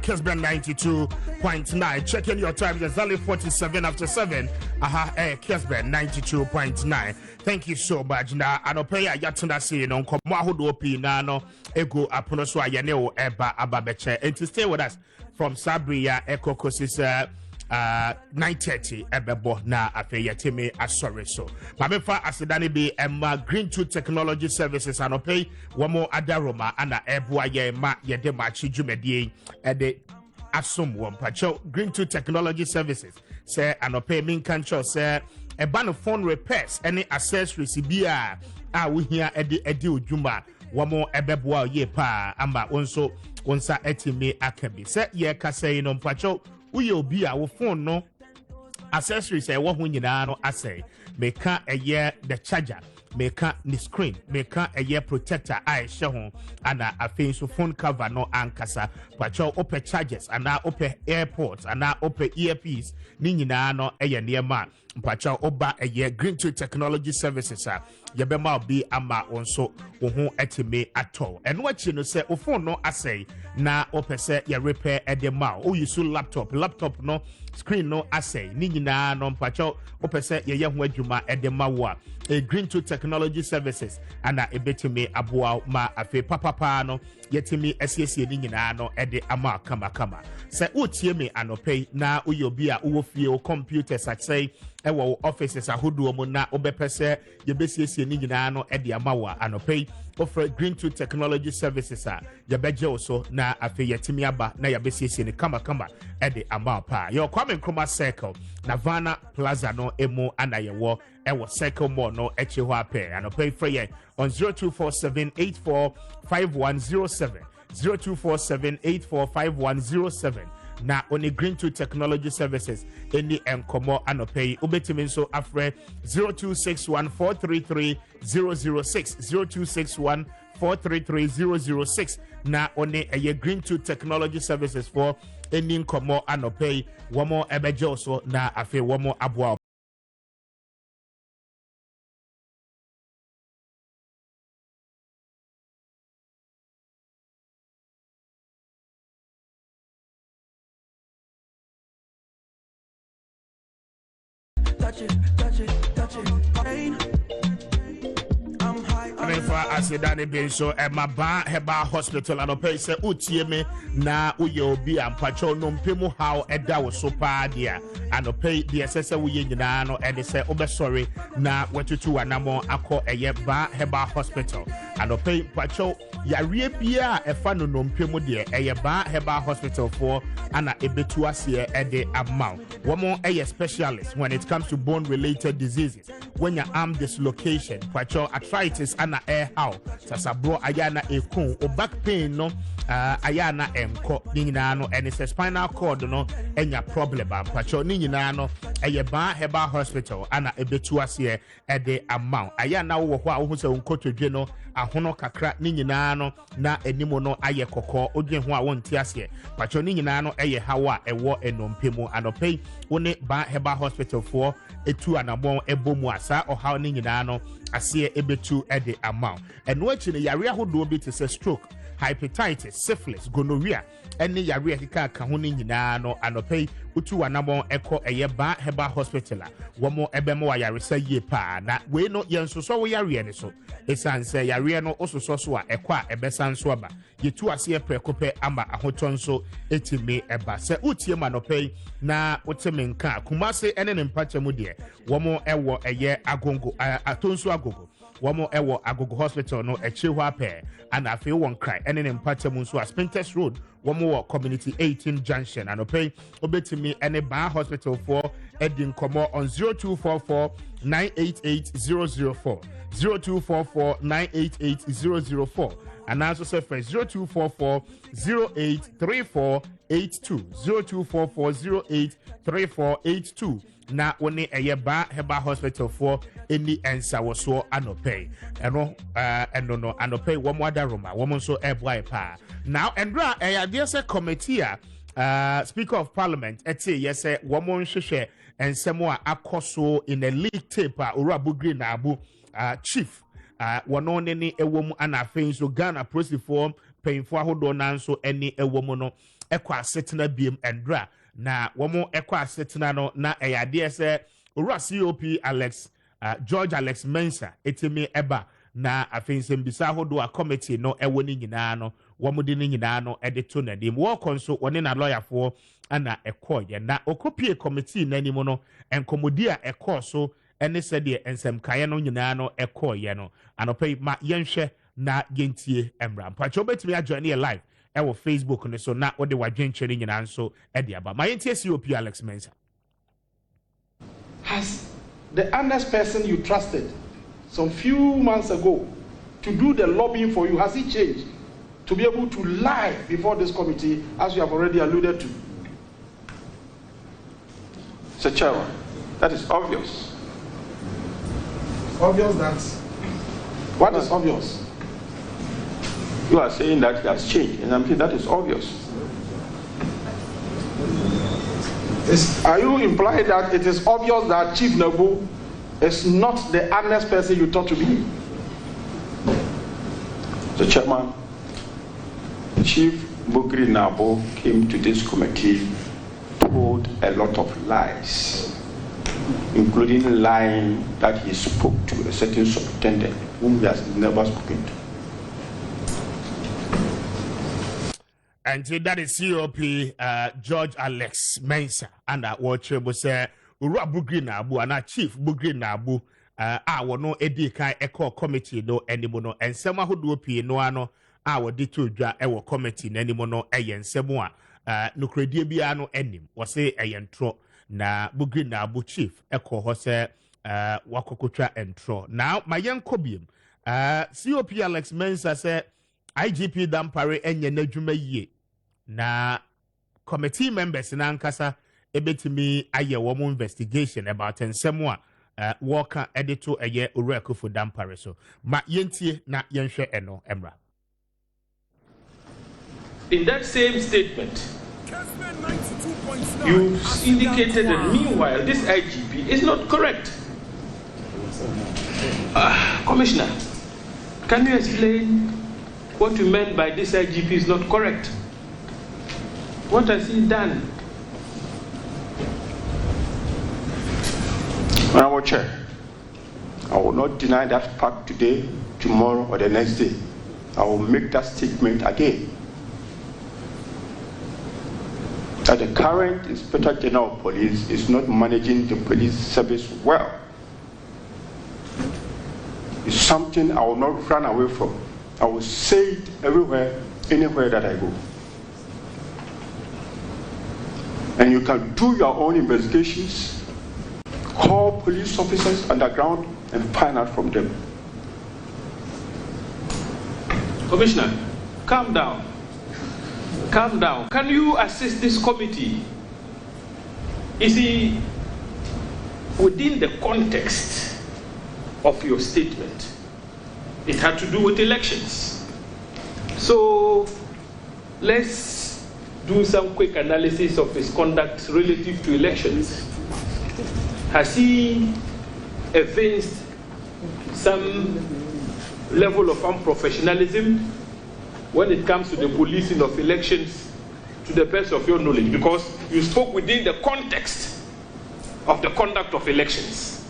Kessben 92.9. Checking your time, it's only 47 after 7. Kessben 92.9. Thank you so much. Now, I don't pay a yatuna see no Komahudo Pinano, Ego Aponoswa Yaneo Eba Ababeche. And to stay with us from Sabria Eco Cosis 9:30 ebebo na afeyetime asore so mamefa asedane bi emma Green 2 Technology Services anopay womo adaroma ana eboa ye ma yede machi dwumedie ede asom wo mpacho Green 2 Technology Services say anopay min kancho say eba no phone repairs any accessories bia a wo hia ede odwuma womo ebeboa ye pa amba wonso wonsa etime akabi say ye kasey no mpacho uye obi a wo phone no accessories e wo ho nyina no asay meka eye the charger meka the screen meka eye protector a ehye ho ana afei so phone cover no ankasa pacho ope chargers ana ope airpods ana ope earpiece ni nyina no eye niema pacho oba eye Green 2 Technology Services a yebema obi ama onso wo ho etime atọ eno achi no se o phone no asay na opese ya repair edema o use laptop no screen no asay ni nyina no pacho opese ye ho adwuma edema wo a Green 2 Technology Services ana ebetime aboa ma afi papa no yetimi asiesie ni nyina no ede ama kama se utie me anopei na uyobi a uwo fie o computers atsai ewo offices ahodo mu na obepese yebesiesie ni nyina no ede ama wo anopei offer Green 2 Technology Services a yabeje oso na afi yetimi aba na yabesiesie ni kama ede ama pa yo Kwame Circle Navana Plaza no emu anayewo ewo Circle Mall no eche ho ape anopei freye on 0247845107 0247845107 na oni Green 2 Technology Services any enkomo anopei ubetimi so afre 0261433006 0261433006 na oni eye Green 2 Technology Services for any enkomo anopei womo ebeje so na afi womo aboa Asedane benso emaba heba hospital anopay se utie me na uye obi ampacho no mpemu how eda wo so pa dia anopay de sese uye nyina no ede se obesori na wetutu anamo akọ eye ba heba hospital anopay pacho yare bia efa no mpemu de eye ba heba hospital for ana ebetu ase ede amount womo eye specialist when it comes to bone related diseases when your arm dislocation pacho arthritis ana how sasabro ayana ekun o back pain no ayana enko ni nyina no and it's a spinal cord no enya problem am pacho ni nyina no eye ba heba hospital ana ebetu ase e de amount ayana wo ho a wo se nkotodwe no ahono kakra ni nyina no na enimo no aye kokọ odwe ho a wonti ase pacho ni nyina no eye hawa ewo enompemu anopei woni ba heba hospital for etu anabon ebomu asa o ha ni nyina no ase ebetu e de amount eno achi ne yare ahodo bi te se stroke hepatitis syphilis gonorrhea ene yare akika ka ho ni nyina no anopei utu anabon eko eye ba heba hospital womo ebemo wa yare sa ye pa na we no yensoso wo yare ne so esanse yare no ososo so a ekwa ebesanso aba yetu ase prekope ama ahotonso etime eba se utie manopei na utemenka kumase ene ne mpacha mu de womo ewo eye agongo atonso agogo womo ewo agogo hospital no echi ho ape ana afi won cry ene ne mpacha mu so Spintex Road womo wo community 18 junction anopei obetimi ene ba hospital for edin komo on 0244 988004 0244 and also say for 0244 083482 0244 na woni eye ba heba hospital for any ensa woso anopay eno no anopay wo mo adaroma wo mo so eboy pa now endra eye say committee Speaker of Parliament eti yese wo mo nhwehwe ensemo a akoso in a league tape ora Green na abu chief wono ne ne ewom ana afei so Ghana prosiform payinfo ahodo nanso ene ewom no ekwa setena biem endra na womo ekwa setena no na eyade se owura COP George Alex Mensa etimi eba na afei sembisa ahodo a committee no ewo ni nyina no womo de ni nyina no ede to na dim wo konso woni na lawyer for ana ekoye na okopie committee nanimo no enkomodi a ekoso ene sede ensem kaye no nyina no ekoye no anopai ma yenhwe na yentie emra mpacho betimi ajoine live ewo Facebook no so na ode wadwenkyere nyina nso ede aba ma yentie COP Alex Mensa. Has the honest person you trusted some few months ago to do the lobbying for you, has he changed to be able to lie before this committee, as you have already alluded to? Mr. Chairman, that is obvious. Obvious that? What is obvious? You are saying that he has changed, and I'm saying that is obvious. Are you implying that it is obvious that Chief Nabu is not the honest person you thought to be? Mr. Chairman, Chief Bugri Nabo came to this committee, told a lot of lies, including lying that he spoke to a certain superintendent whom he has never spoken to. And that is COP George Alex Mensa and that watch was Ura Bugri Nabu and our Chief Bugri Nabu our no edika echo committee no anymore and some who do pay no ano our dito dra ewo committee anymore no ayen semua no credit biano enim was say ayen tro na Bugri Nabu Chief echo hose wakokutra entro. Now my young Kobium COP Alex Mensa said IGP Dampare enye n'adwuma yie na committee members na ankasa ebetimi aye wo investigation about ensemo a worker editor eye Owura for Dampare so ma yentie na yenhwe eno emra. In that same statement you indicated that meanwhile this IGP is not correct. Commissioner, can you explain what you meant by this IGP is not correct? What has he done? Honorable Chair, I will not deny that fact today, tomorrow, or the next day. I will make that statement again. That the current Inspector General of Police is not managing the police service well. It's something I will not run away from. I will say it everywhere, anywhere that I go. And you can do your own investigations, call police officers underground and find out from them. Commissioner, calm down. Calm down. Can you assist this committee? You see, within the context of your statement, it had to do with elections. So let's do some quick analysis of his conduct relative to elections. Has he evinced some level of unprofessionalism when it comes to the policing of elections, to the best of your knowledge? Because you spoke within the context of the conduct of elections.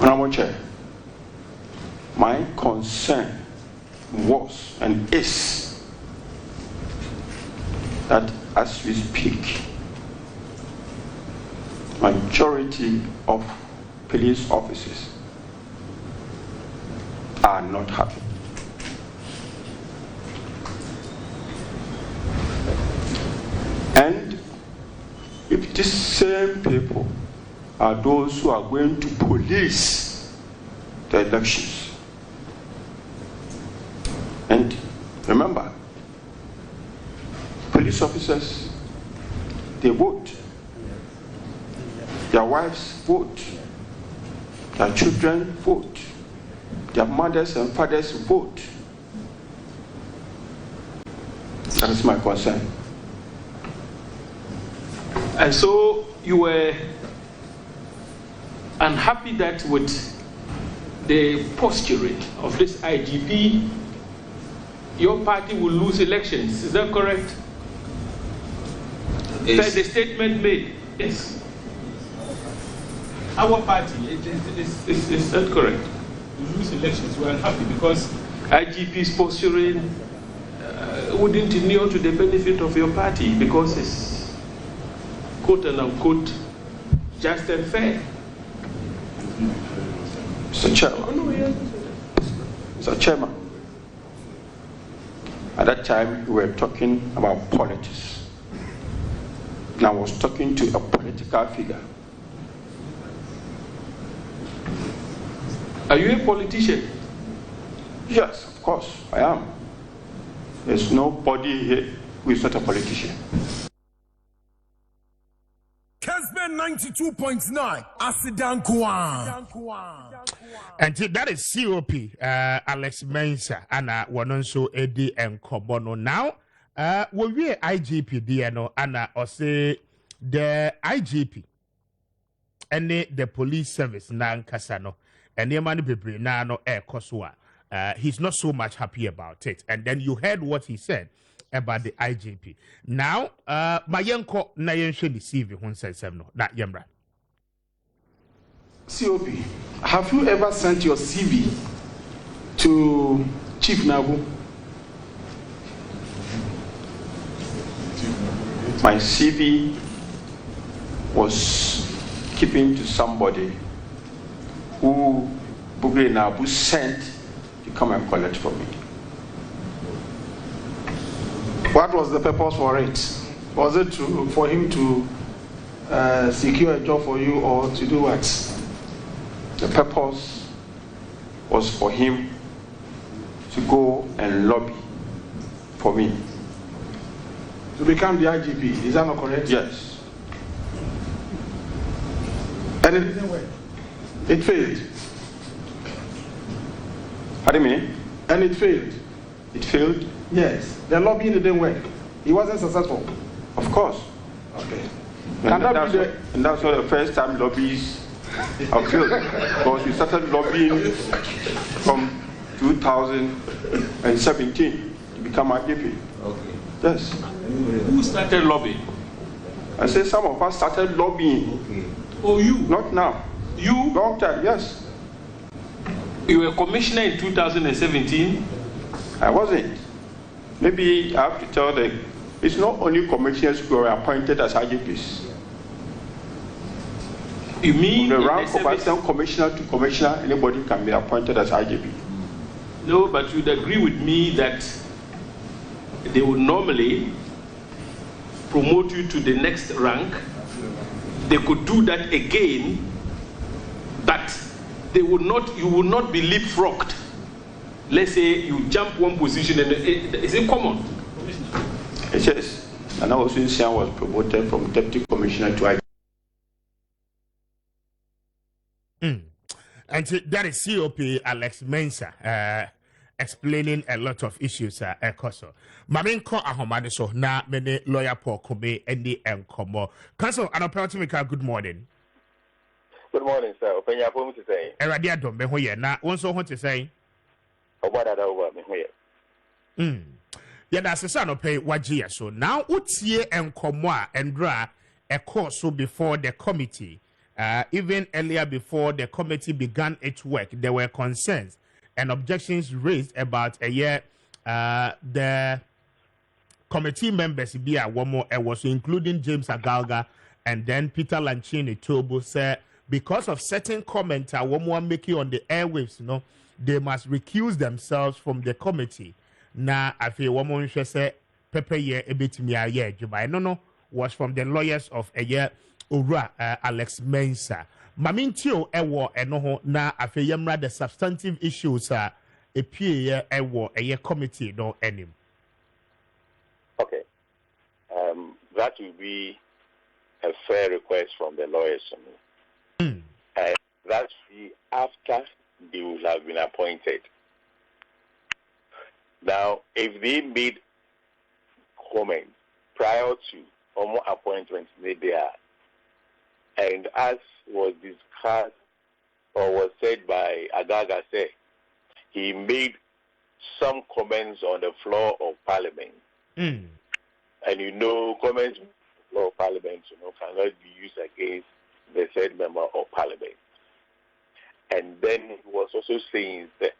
Honorable Chair, my concern was and is that as we speak, majority of police officers are not happy. And if these same people are those who are going to police the elections, and remember, police officers, they vote. Their wives vote. Their children vote. Their mothers and fathers vote. That is my concern. And so you were unhappy that with the posturing of this IGP, your party will lose elections. Is that correct? That's the statement made. Yes. Our party, is that correct? We lose elections. We are unhappy because IGP's posturing wouldn't inure to the benefit of your party because it's quote and unquote just and fair. Mr. Chairman, at that time we were talking about politics. And I was talking to a political figure. Are you a politician? Yes, of course, I am. There's nobody here who is not a politician. Kessben 92.9, Asidan Kwan. And that is COP, Alex Mensa, and one also Eddie and Kobono. Now, we IGP DNO, and say the IGP and the police service, Nan Kasano, and the money people now no air Kosua. He's not so much happy about it. And then you heard what he said about the IGP. Now, my yanko na yenshe the CV who says no, that yamra. COP, have you ever sent your CV to Chief Nabu? My CV was given to somebody who Bugre Nabu sent to come and collect for me. What was the purpose for it? Was it for him to secure a job for you or to do what? The purpose was for him to go and lobby for me. To become the IGP, is that not correct? Yes. And it didn't work. It failed. How do you mean? And it failed. It failed? Yes. The lobbying didn't work. He wasn't successful. Of course. Okay. And that's not the first time lobbies have failed. Because we started lobbying from 2017 to become IGP. okay. Yes. Who started lobbying? I say some of us started lobbying. Okay. Oh, you? Not now. You? Long time, yes. You were commissioner in 2017? I wasn't. Maybe I have to tell them, it's not only commissioners who are appointed as IGPs. You mean From the rank of assistant commissioner to commissioner, anybody can be appointed as IGP. No, but you'd agree with me that they would normally promote you to the next rank. They could do that again, but they would not. You would not be leapfrogged. Let's say you jump one position, and is it common? Yes. And also, Sian was promoted from deputy commissioner to IGP. And that is COP Alex Mensa explaining a lot of issues. Ekoso. Maminko ahomade so na mene lawyer Paul Kubi endi enkomo. Council Anopeotimika, good morning. Good morning, sir. Openya for to say. Eradia dom be hoye na wonso ho to say. Obada da over me hoye. Yeah, that's a son of pay wajia. So now utie enkomo a endra a course so before the committee. Even earlier before the committee began its work, there were concerns and objections raised about the committee members be a one more was including James Agalga and then Peter Lanchini Tobo said because of certain comments one more making on the airwaves, they must recuse themselves from the committee. Now I feel one more say Pepe ye a bit me a year no was from the lawyers of a year. Ura Alex Mensa. Mamintio ewo enoho na afeyamra the substantive issues a PA ewo a committee no enim. Okay. That will be a fair request from the lawyers. That will be after they will have been appointed. Now, if they made comments prior to or more appointments made there, and as was discussed or was said by Agaga said, he made some comments on the floor of Parliament. And comments on the floor of Parliament, cannot be used against the said member of Parliament. And then he was also saying that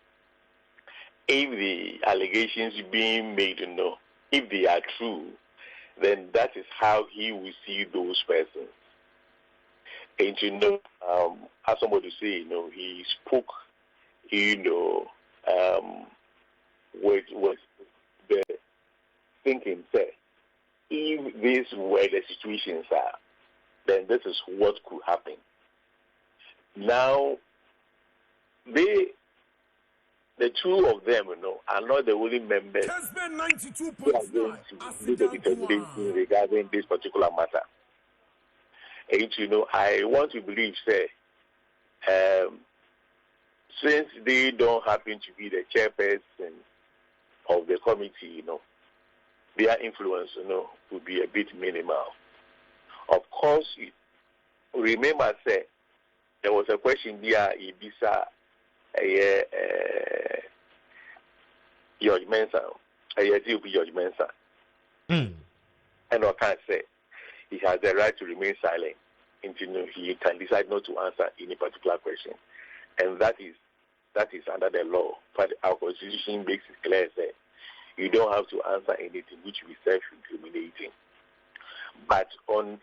if the allegations being made, if they are true, then that is how he will see those persons. And as somebody say, he spoke, with the thinking said, if these were the situations are, then this is what could happen. Now, the two of them, are not the only members Kessben who are going to do the determination regarding this particular matter. And I want to believe, say, since they don't happen to be the chairperson of the committee, their influence, would be a bit minimal. Of course, remember, say, there was a question there, Ibisa, George Mensah, George Mensah. And I can say, he has the right to remain silent until he can decide not to answer any particular question. And that is under the law. But our constitution makes it clear that you don't have to answer anything which will be self-incriminating. But on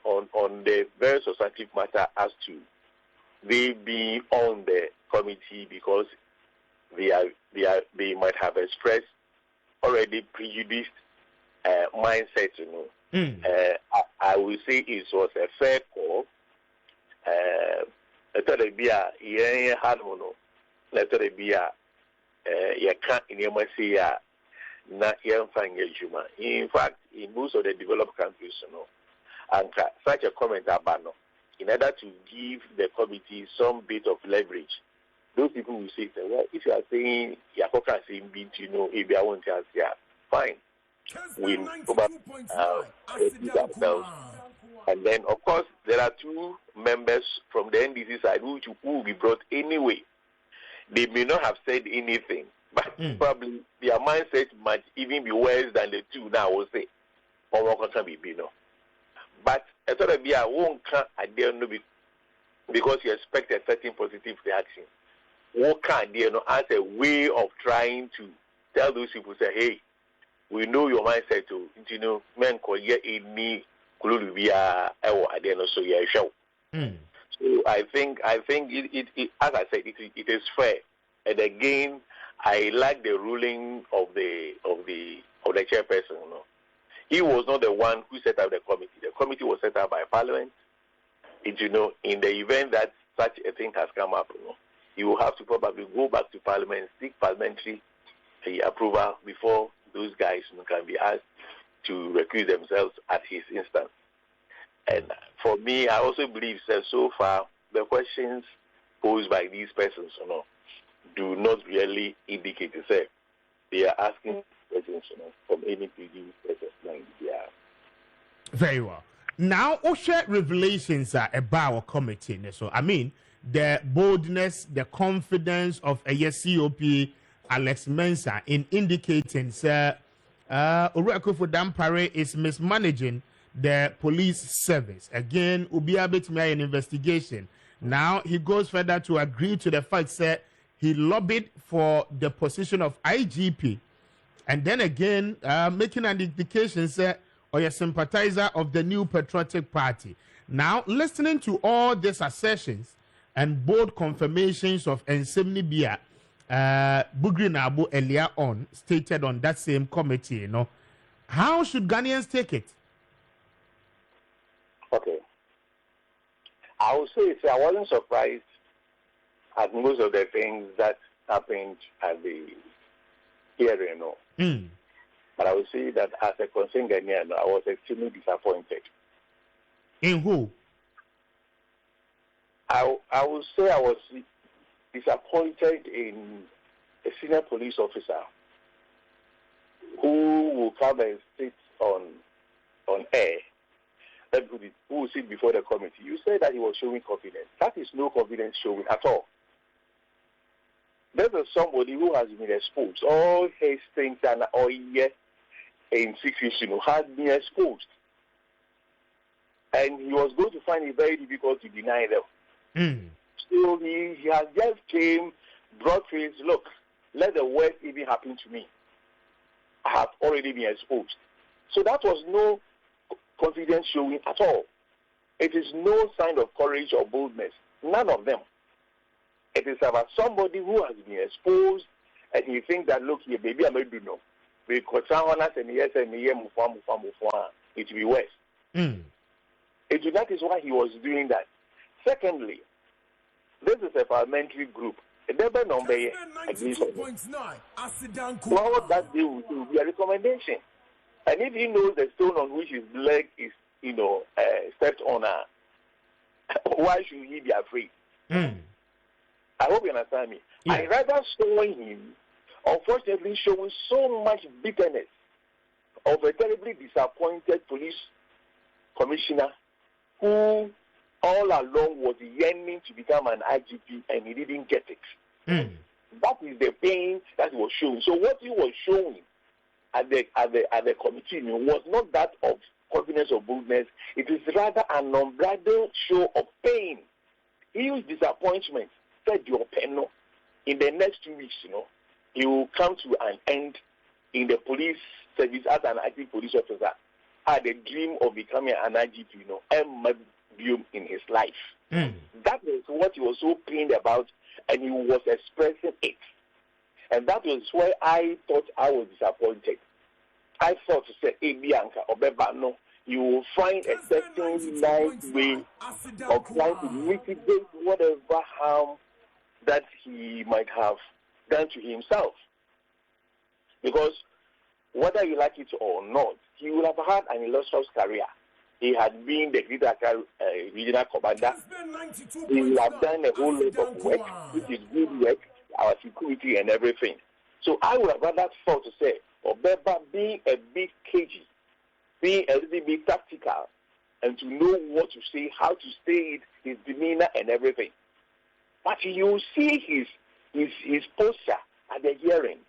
the very substantive matter as to they being on the committee because they might have expressed already prejudiced mindset, I will say it was a fair call. Let it be a harmono. Let it be a can't in your say not juma. In fact, in most of the developed countries, and such a comment about in order to give the committee some bit of leverage, those people will say, well, if you are saying Yakoka saying bit, if I want to say, fine. We ourselves. And then, of course, there are two members from the NDC side who will be brought anyway. They may not have said anything, but probably their mindset might even be worse than the two now will say. But I thought I won't come because you expect a certain positive reaction. What can as a way of trying to tell those people, say, hey, we know your mindset too. Men call any Kulubia or so yeah show. So I think it as I said, it is fair. And again, I like the ruling of the chairperson. He was not the one who set up the committee. The committee was set up by Parliament. In the event that such a thing has come up, you will have to probably go back to Parliament, seek parliamentary approval before those guys can be asked to recuse themselves at his instance. And for me, I also believe that so far the questions posed by these persons, do not really indicate to say they are asking questions from any previous persons. Very well. Now, OSHA revelations are about our committee. So, I mean, the boldness, the confidence of a COP Alex Mensah in indicating, sir, Urakufu Dampare is mismanaging the police service. Again, Ubiabit made an investigation. Now, he goes further to agree to the fact that he lobbied for the position of IGP. And then again, making an indication, sir, or a sympathizer of the new Patriotic Party. Now, listening to all these assertions and bold confirmations of Ensem Bia, Bugri Nabu earlier on stated on that same committee, how should Ghanaians take it? Okay. I would say I wasn't surprised at most of the things that happened at the hearing, But I would say that as a concerned Ghanaian, I was extremely disappointed. In who? I would say I was disappointed in a senior police officer who will come and sit on air, who will sit before the committee. You said that he was showing confidence. That is no confidence showing at all. this is somebody who has been exposed. All his things and all year in 6 years, has been exposed. And he was going to find it very difficult to deny them. So he has just came, broad face, look, let the worst even happen to me. I have already been exposed. So that was no confidence showing at all. It is no sign of courage or boldness. None of them. It is about somebody who has been exposed and he thinks that, look here, baby, I may do no. Because someone has and yes, and it will be worse. That is why he was doing that. Secondly, this is a parliamentary group. Never number against what that they will be a recommendation. And if he knows the stone on which his leg is, stepped on, why should he be afraid? I hope you understand me. Yeah. I rather saw him, unfortunately, showing so much bitterness of a terribly disappointed police commissioner who all along was yearning to become an IGP and he didn't get it. That is the pain that he was showing. So what he was showing at the committee was not that of confidence or boldness. It is rather an unbridled show of pain. Huge disappointment. Said your pen in the next 2 weeks, he will come to an end in the police service as an active police officer. Had a dream of becoming an IGP, in his life. That was what he was so pained about, and he was expressing it. And that was why I thought I was disappointed. I thought to say, hey, Bianca, Obebano, you will find a certain nice way of trying to mitigate whatever harm that he might have done to himself. Because whether you like it or not, he will have had an illustrious career. He had been the Greater Accra regional commander. He will have done a whole lot of work, which is good work, our security and everything. So I would have rather thought to say, Obeba being a bit cagey, being a little bit tactical, and to know what to say, how to say it, his demeanor and everything. But you see his posture at the hearing.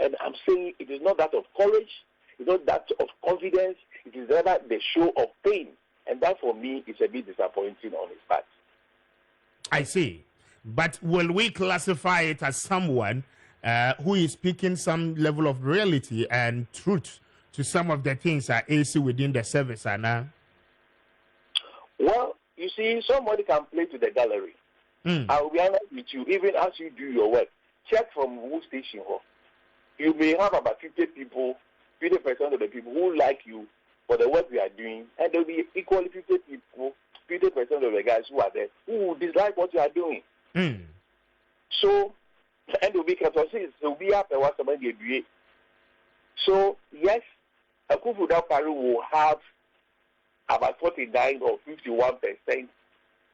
And I'm saying it is not that of courage, it's not that of confidence, it is rather the show of pain. And that for me is a bit disappointing on his part. I see. But will we classify it as someone who is speaking some level of reality and truth to some of the things that AC within the service are now? Well, you see, somebody can play to the gallery. I will be honest with you, even as you do your work, check from who station. You may have about 50 people, 50% of the people who like you for the work we are doing, and there will be equally 50 people, 50% of the guys who are there who dislike what you are doing. So, and there will be there will be after what somebody do. So, yes, Akufuor Paru will have about 49 or 51%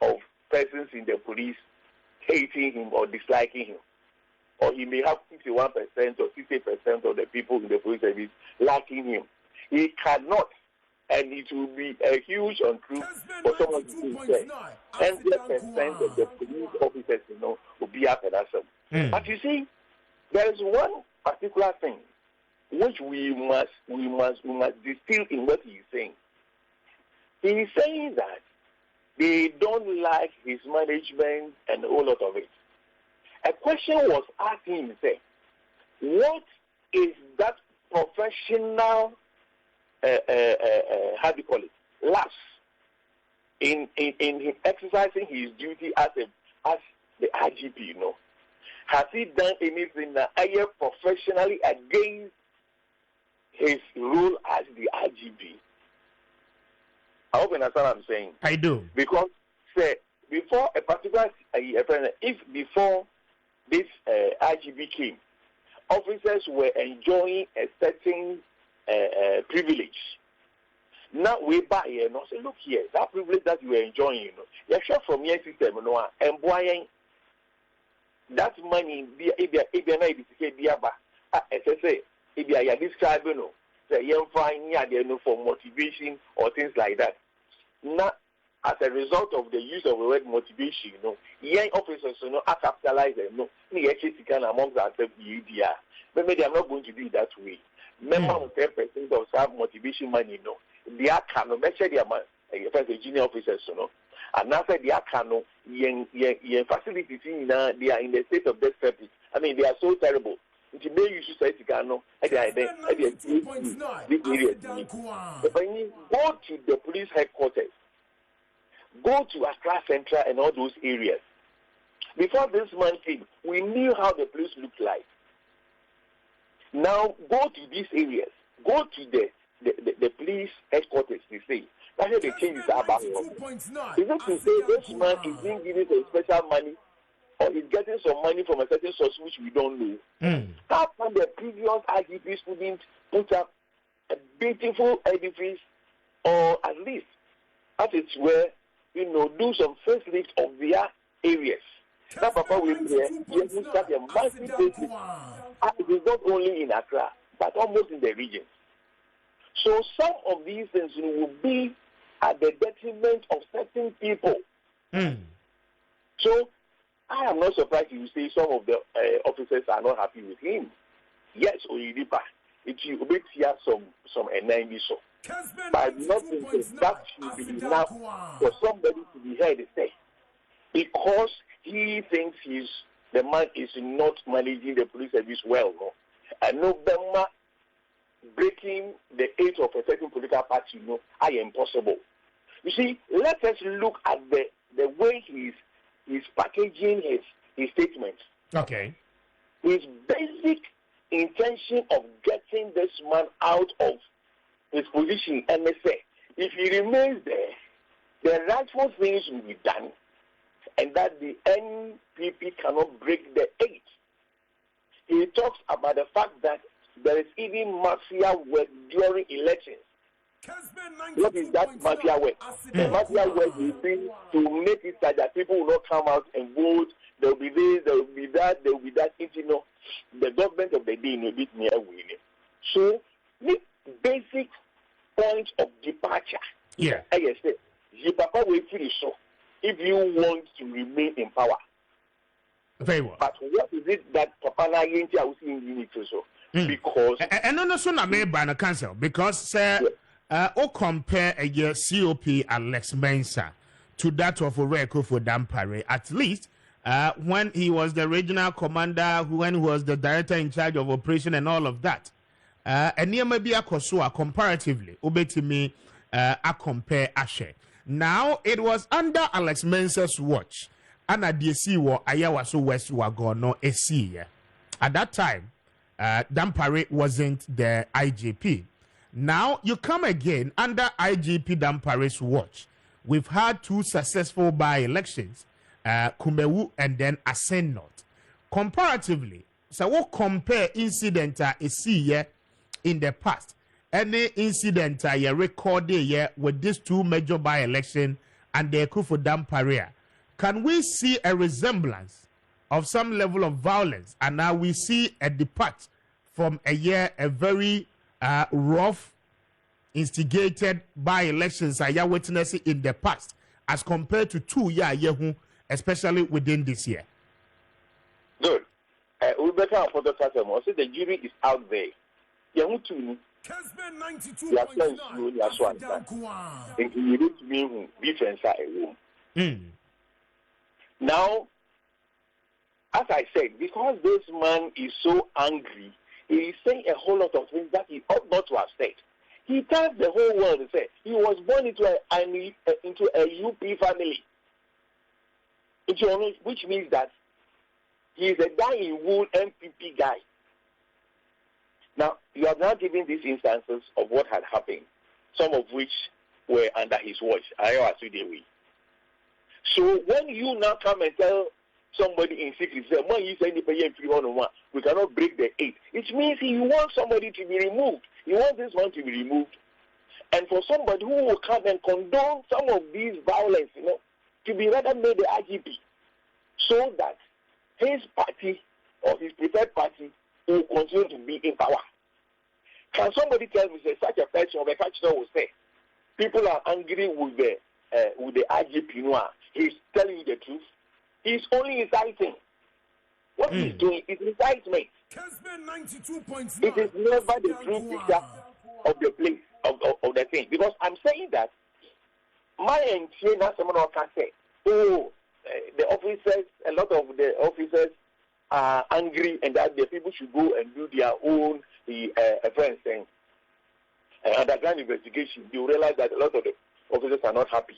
of persons in the police hating him or disliking him. Or he may have 51% or 60% of the people in the police service liking him. He cannot, and it will be a huge untruth for someone to say 100% of the police officers, will be up and us. But you see, there is one particular thing which we must distill in what he is saying. He is saying that they don't like his management and a whole lot of it. A question was asked him, say, what is that professional, how do you call it, lapse in him exercising his duty as the IGP, Has he done anything professionally against his role as the IGP? I hope you understand what I'm saying. I do. Because, say, before a particular, if before this IGP came, officers were enjoying a certain privilege. Now we buy here, say, look here, that privilege that you are enjoying, you're sure from your system, and buying that money, if you describe, say, you're finding for motivation or things like that. Now, as a result of the use of the word motivation, young officers, are capitalized, amongst ourselves, but maybe I'm not going to do it that way. Member 10% of some motivation money, they are cano, make sure they are first junior officers, and after they are cano, facilities, they are in the state of disrepair. I mean, they are so terrible. Nti may you say Tigano, this area. But when you go to the police headquarters, go to Accra Central and all those areas. Before this man came, we knew how the police looked like. Now go to these areas, go to the police headquarters. They say that's how the changes are about. Is it to say this man is being given some special money? Or he's getting some money from a certain source which we don't know. How come the previous IGPs couldn't put up a beautiful edifice, or at least, as it were, do some facelift of their areas? That Papa will be here. Yes, we start a massive basis. It is not only in Accra, but almost in the region. So some of these things will be at the detriment of certain people. So I am not surprised you say some of the officers are not happy with him. Yes, Oyidipa, it will be some NIB so. But I do not think that should be enough for somebody to be heard say, because he thinks the man is not managing the police service well. And November breaking the age of a certain political party, are impossible. You see, let us look at the way he's packaging his statements. Okay. His basic intention of getting this man out of his position, and they say, if he remains there, the rightful things will be done, and that the NPP cannot break the 8. He talks about the fact that there is even mafia work during elections. What is that mafia work? The mafia work will be to make it that people will not come out and vote. There will be this, there will be that, there will be that. The government of the day will be near winning. So, the basic point of departure. Yeah. I say, Papa will finish so if you want to remain in power. Very well. But what is it that Papa na yenti are seeing unit so? Because and no so na me ban cancel because or compare a year COP Alex Mensah to that of Oreko for Dampare, at least when he was the regional commander, when he was the director in charge of operation and all of that. And near maybe a Kosua comparatively, Ubetimi a compare Ashe. Now it was under Alex Mensah's watch, and at DSC war Ayawaso West Wagono SC. At that time, Dampare wasn't the IGP. Now you come again under IGP Dampare's watch. We've had 2 successful by-elections, Kumewu and then Asen North. Comparatively, so we'll compare incident in the past. Any incident you recorded here with these 2 major by-election and the Kufu Dampare. Can we see a resemblance of some level of violence? And now we see a depart from a very rough, instigated by elections I are witnessing in the past, as compared to 2 years, especially within this year. Good. We better for the customer. So the jury is out there. Kessben 92.9. Now, as I said, because this man is so angry, he is saying a whole lot of things that he ought not to have said. He tells the whole world to say he was born into a UP family, which means that he is a guy in wool MPP guy. Now, you are now giving these instances of what had happened, some of which were under his watch. So when you now come and tell somebody in secret, say, when you say we cannot break the 8, it means he wants somebody to be removed. He wants this one to be removed. And for somebody who will come and condone some of these violence, to be rather made the IGP, so that his party or his preferred party will continue to be in power. Can somebody tell me, say, such a person or a catcher will say, people are angry with the with the IGP Noir, he's telling you the truth. He's only inciting. What he's doing is incitement. Kessben 92.9. It is never the true picture of the place, of the thing. Because I'm saying that my entire someone can say, oh, the officers, a lot of the officers are angry and that the people should go and do their own underground investigation. You realize that a lot of the officers are not happy.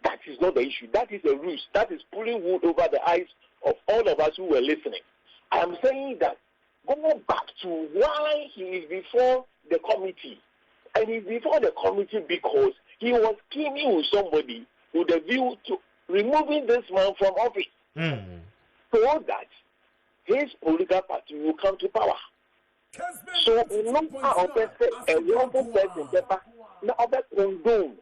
That is not the issue. That is a ruse. That is pulling wood over the eyes of all of us who were listening. I am saying that go back to why he is before the committee. And he's before the committee because he was scheming with somebody with a view to removing this man from office so that his political party will come to power. So, no person, a wrongful person, no other condone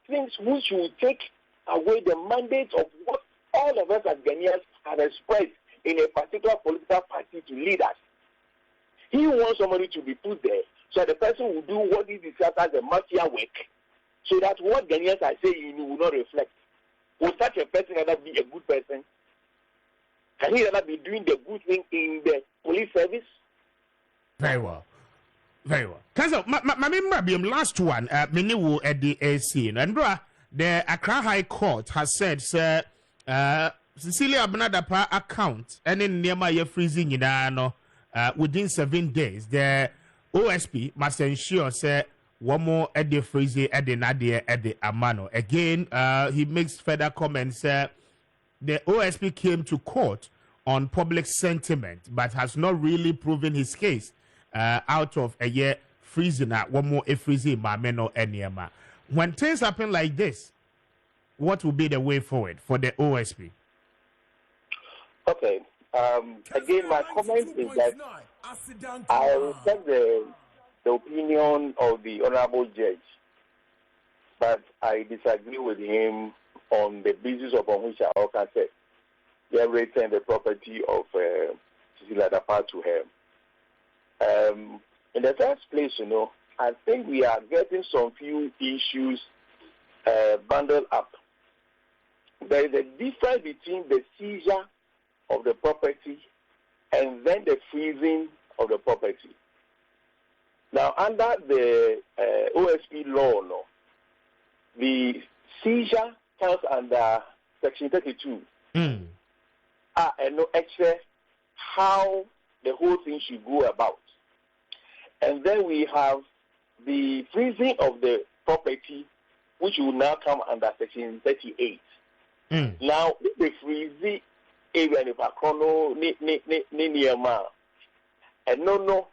things which will take away the mandate of what all of us as Ghanaians have expressed in a particular political party to lead us. He wants somebody to be put there so the person will do what he describes as a mafia work, so that what Ghanaians are saying will not reflect. Will such a person rather be a good person? Can he rather be doing the good thing in the police service? Very well. Very well. Council, my last one, Miniwu at the AC. And the Accra High Court has said, sir, Cecilia Abnadapa account, and in Nehemiah freezing in within 7 days, the OSP must ensure, sir, one more at the freezing at the Nadia at the Amano. Again, he makes further comments, the OSP came to court on public sentiment, but has not really proven his case. Out of a year freezing at one more freezing Mameno Enyama. When things happen like this, what will be the way forward for the OSP? Okay. Again, my comment is that I respect the opinion of the Honorable Judge, but I disagree with him on the basis upon which I also said they returned the property of Cecilia Dapa to him. In the first place, I think we are getting some few issues bundled up. There is a difference between the seizure of the property and then the freezing of the property. Now, under the OSP law, the seizure comes under Section 32. And no extra how the whole thing should go about. And then we have the freezing of the property, which will now come under Section 38. Now, if the freezing, even if I chrono, and no,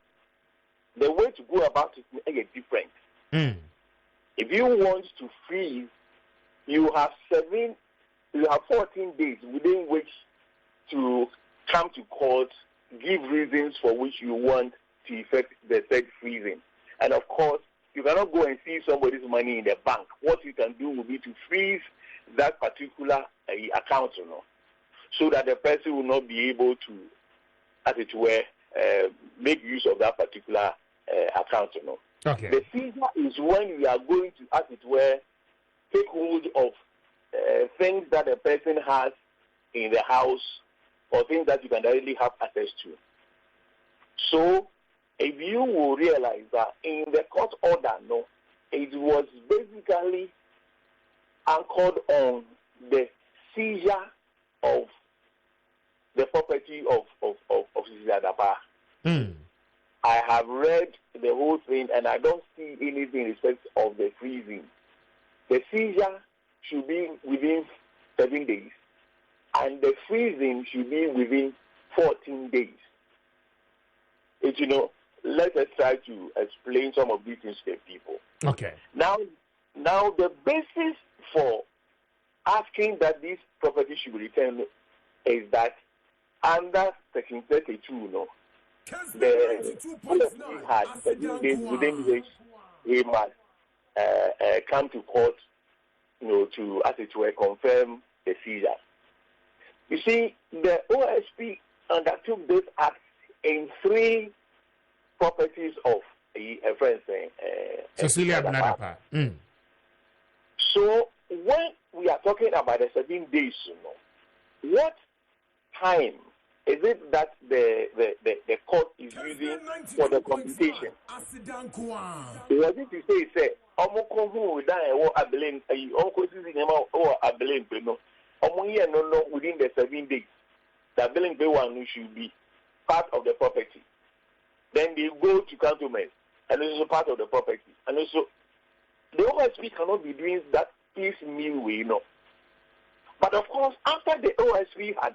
the way to go about it is different. If you want to freeze, you have 14 days within which to come to court, give reasons for which you want to effect the said freezing. And of course, you cannot go and see somebody's money in the bank. What you can do will be to freeze that particular account, so that the person will not be able to, as it were, make use of that particular account. Okay. The seizure is when we are going to, as it were, take hold of things that the person has in the house or things that you can directly have access to. So, if you will realize that in the court order, it was basically anchored on the seizure of the property of Cecilia Dapa. I have read the whole thing and I don't see anything in respect of the freezing. The seizure should be within 7 days and the freezing should be within 14 days. Let us try to explain some of these things to people. Okay. Now the basis for asking that this property should be returned is that under Section 32, the policy has 13 days within which he must come to court, to, as it were, confirm the seizure. You see, the OSP undertook this act in 3 properties of a friend saying Cecilia Abnadapa. So when we are talking about the 7 days, what time is it that the court is using for the computation? What did you say? Omokohu dan abelin abelin no. No within the 7 days. The abelin one should be part of the property. Then they go to cantonment and it's also part of the property. And also the OSP cannot be doing that piecemeal way, But of course, after the OSP had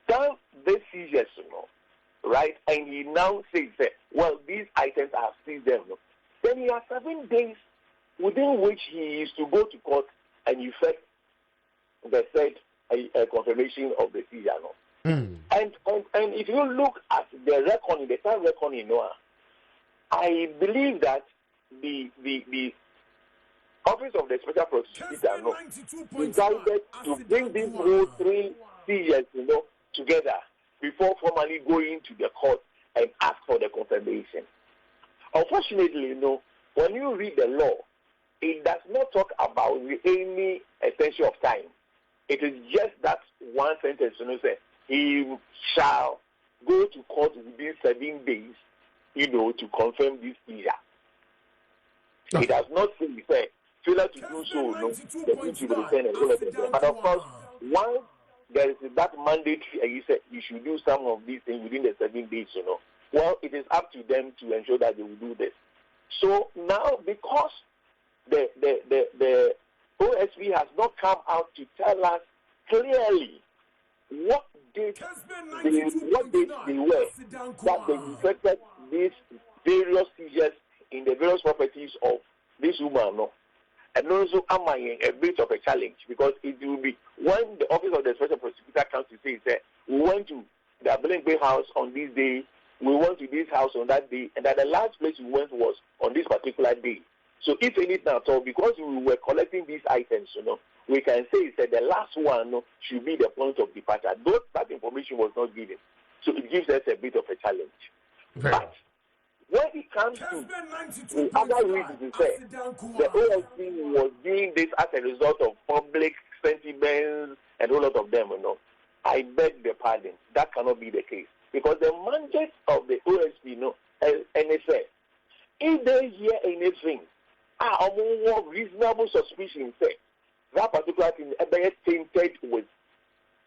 done this seizures, right, and he now says that, well, these items are seized them, then he has 7 days within which he is to go to court and effect the said confirmation of the seizure. And if you look at the reckoning, the time reckoning, I believe that the Office of the Special Prosecutor decided to bring these whole 3 seizures, together before formally going to the court and ask for the confirmation. Unfortunately, when you read the law, it does not talk about any extension of time. It is just that one sentence, say, he shall go to court within 7 days, to confirm this seizure. It does not say, failure to do so, the thing should be returned and all of that. But of course, once there is that mandatory, and you said you should do some of these things within the 7 days, well, it is up to them to ensure that they will do this. So now, because the OSP has not come out to tell us clearly what dates they were that they effected these various seizures in the various properties of this woman, and also am I a bit of a challenge, because it will be when the Office of the Special Prosecutor comes to say that we went to the Abelin Bay house on this day, we went to this house on that day, and that the last place we went was on this particular day. So if anything at all, because we were collecting these items, we can say that the last one should be the point of departure. Though that information was not given. So it gives us a bit of a challenge. But when it comes to the other reasons, to say the OSP was doing this as a result of public sentiments and a lot of them, I beg the pardon. That cannot be the case. Because the mandate of the OSP, and they say, if they hear anything, reasonable suspicion, say, that particular thing is tainted with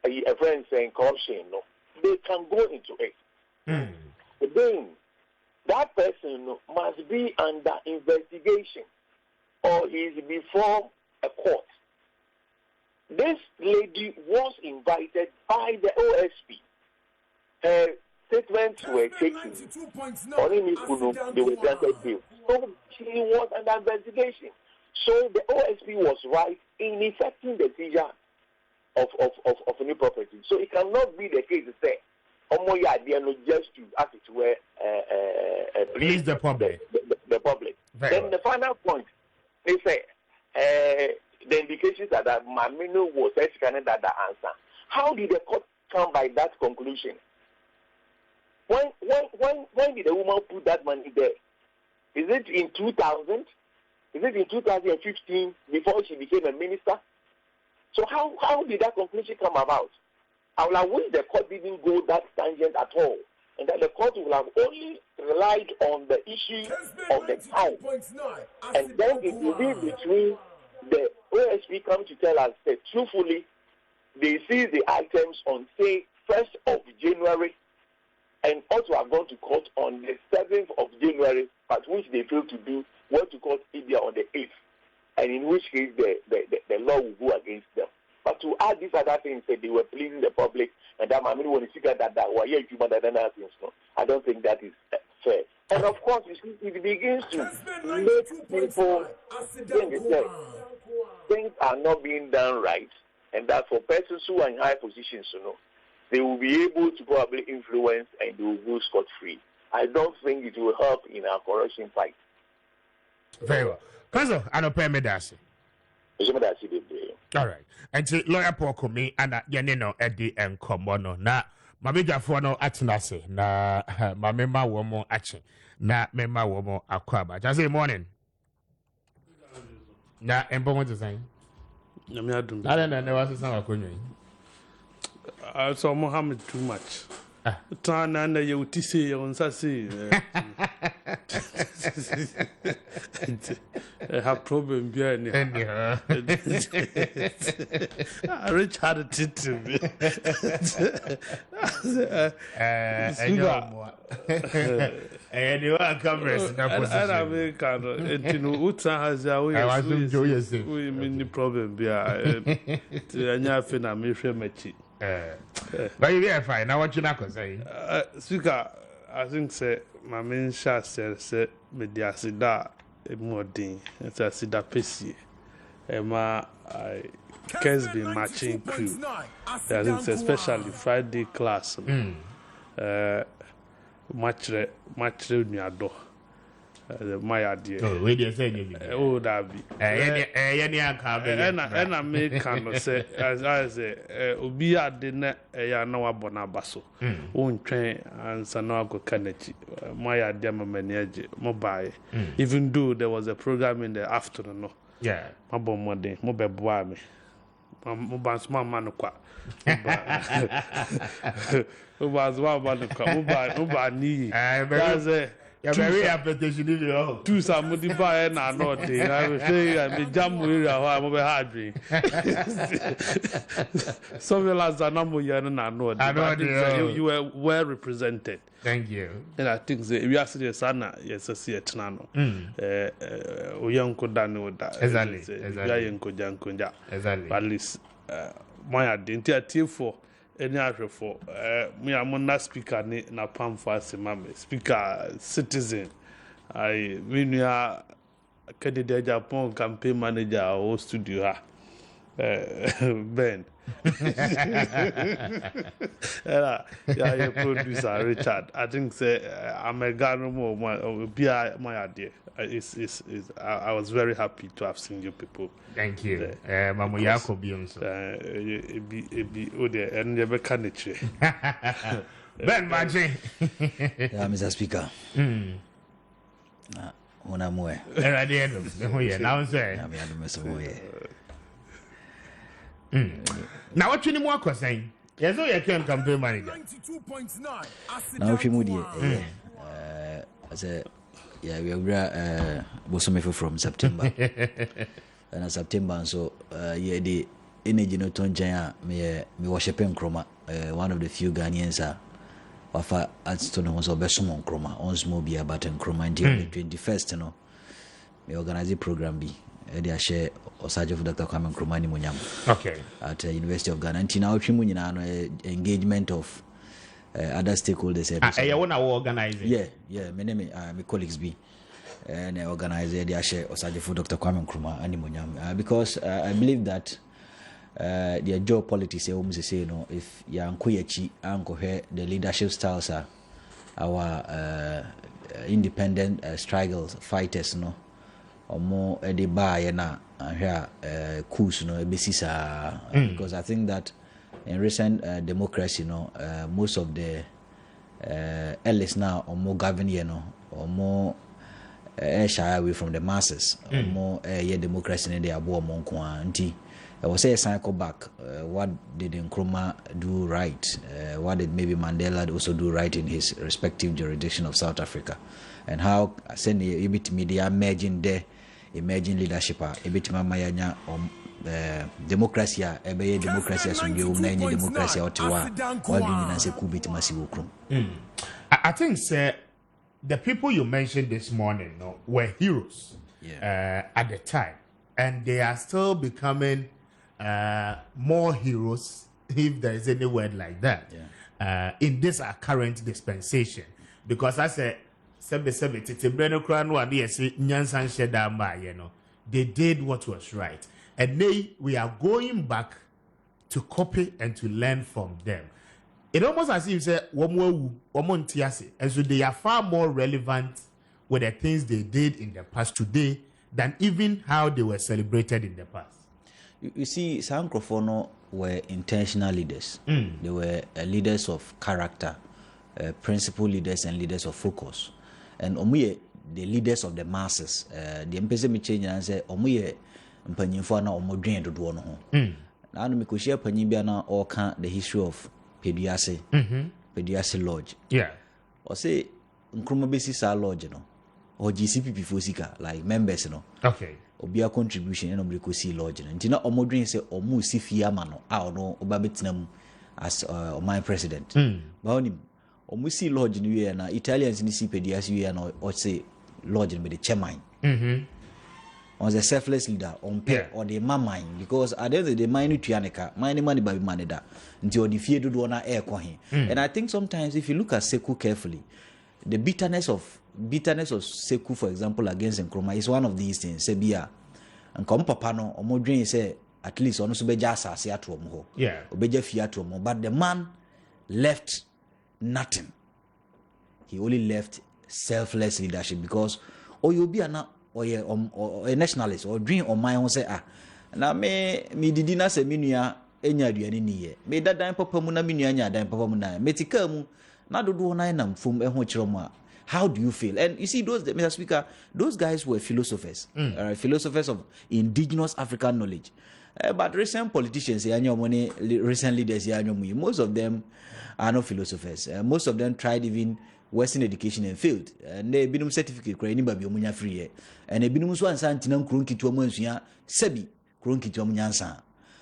a friend saying corruption, they can go into it. Then, that person must be under investigation or is before a court. This lady was invited by the OSP. Her statements were taken. They were granted bail. So she was under investigation. So the OSP was right in effecting the seizure of a new property. So it cannot be the case to say, just to, as it were, please the public. The public. Then the final point, they say, the indications that Mamino was educated that the answer. How did the court come by that conclusion? When did the woman put that money there? Is it in 2000? Is it in 2015 before she became a minister? So how did that conclusion come about? I would have wished the court didn't go that tangent at all, and that the court would have only relied on the issue of the time. And then it will be between the OSP come to tell us that truthfully, they seize the items on, say, 1st of January, and also have gone to court on the 7th of January, but which they failed to do, went to court India on the 8th, and in which case the law will go against them. But to add these other things, that they were pleasing the public, and that I mean, when you figure that were here, I don't think that is fair. And of course, you see, it begins to make people think things are not being done right, and that for persons who are in high positions, they will be able to probably influence and they will go scot-free. I don't think it will help in our corruption fight. Very well. Kazo, I don't pay me that. All right. And to lawyer Paul Kumi and Yanino Eddie and Komono. Na Mabija Fuano Atinase. Na Mamema Womo Achi. Na Mema Womo Aquaba. Just say morning. Na Embo to say. I don't know what's some. I saw Mohammed too much. Turn under you to see on Sassy. I have problem behind you. Rich had a tit to me. And you are cameras. And I make kind of, you know, Uta has a way. I was joyous. We mean the problem behind. And you're finna me from my cheek. But you're fine. Now, what you not say? Suka, I think, say, my main shot said, media sida more ding. It's a sida pesi. Emma, I Kessben matching crew. I think, especially Friday class. Match me ado. My idea. Oh, wait, you say, oh, that be. Any And I make kind of say, as I say, Obi at dinner, a no abonabaso. Won't train and Sanogo Kennedy. My idea, my manager, mobile. Even though there was a program in the afternoon. Yeah, my bomb one day, mobile boy me. Mobile small man, was one man, mobile knee. You're very application in your two somebody buy and I'm not there. I will say I be jam with I'm over hard drink. Something like that number you know you were well represented. Thank you. And I think we are serious sana yes I see it now. Uyanko dano that. Exactly. Uyanko janko. Exactly. At least my identity for any other for me I'm not speaker na pam for mama speaker citizen I when you are candidate Japan campaign manager or studio Ben yeah producer Richard I think say I'm a guy no more my idea I was very happy to have seen you people. Thank you. Mamu Yako Bionso. And never can it. Ben Maakye. Yeah, Mr. Speaker. When I'm away. At the end of the way, now say. I'm here to mess away. Now, what you more saying? Yes, you can campaign manager. 92.9. Now, if you moody, I said, yeah, we are Bosomefo from September. And September, so yeah, the energy no tonjaya me worshiping Nkrumah. One of the few Ghanaians wafa atstono was obesomo Nkrumah. Once more be about Nkrumah until the 21st, you know. Me organize a program be. They share Osajo for Dr. Kwame Nkrumah ni Munyam. Okay. At the University of Ghana. Until now, we have engagement of other stakeholders. I want to organize it. Yeah. My colleagues be. And organize the share Osajo for Dr. Kwame Nkrumah and Munyam. Because I believe that the geopolitics, you know, if you are the leadership styles are our independent struggles, fighters, no. Or more the bar na here coups no because I think that in recent democracy most of the elites now or more govern or more shy away from the masses or more democracy in the abo monko anti I was say a cycle back what did Nkrumah do right what did maybe Mandela also do right in his respective jurisdiction of South Africa and how send a bit media emerging leadership a bit mayanya democracy democracy as we know democracy out what do you say could be massive I think sir the people you mentioned this morning were heroes at the time and they are still becoming more heroes if there is any word like that in this current dispensation because I said they did what was right and we are going back to copy and to learn from them. It almost as if you say and so they are far more relevant with the things they did in the past today than even how they were celebrated in the past. You see, some Nkrofono were intentional leaders. They were leaders of character, principal leaders and leaders of focus. And omuye the leaders of the masses. The MPC me change and say omuye mpanyimfo na omodwen dodo no ho na anu mikoshia panyin bia na oka the history of Peduase Lodge o say Nkrumah besi sa lodge no or GCPP for sika like members no obia contribution and omreko si lodge no nti na omodwen say omu si fie ama no a no oba betinam as my president ba onim omu si lodge no we na Italians ni si Peduase we na o say lodge no be the chairman on a selfless leader on pair or the mine because at the end of the mine tuaneka money by money da until the fear do na air kohin. And I think sometimes if you look at Seku carefully, the bitterness of Seku, for example, against Nkrumah is one of these things. Sebia and come papa no omodwen say at least ono so beja asase ato mo ho obeja fie ato mo, but the man left nothing. He only left selfless leadership because oyobi ana or a nationalist or dream on my own say na me didi na se menua enya aduane ni ye me dadan papa mu na menua nya dan papa mu na metika mu na dodo na nam fom eho kire mu how do you feel? And you see those Mr. Speaker, those guys were philosophers philosophers of indigenous African knowledge but recent politicians recent leaders most of them are not philosophers most of them tried even Western education and failed. And they binum certificate kra ni ba bi omunya free here. And they binum so ansa ntina nkron kitu omu ansua sebi nkron kitu omu nyansa.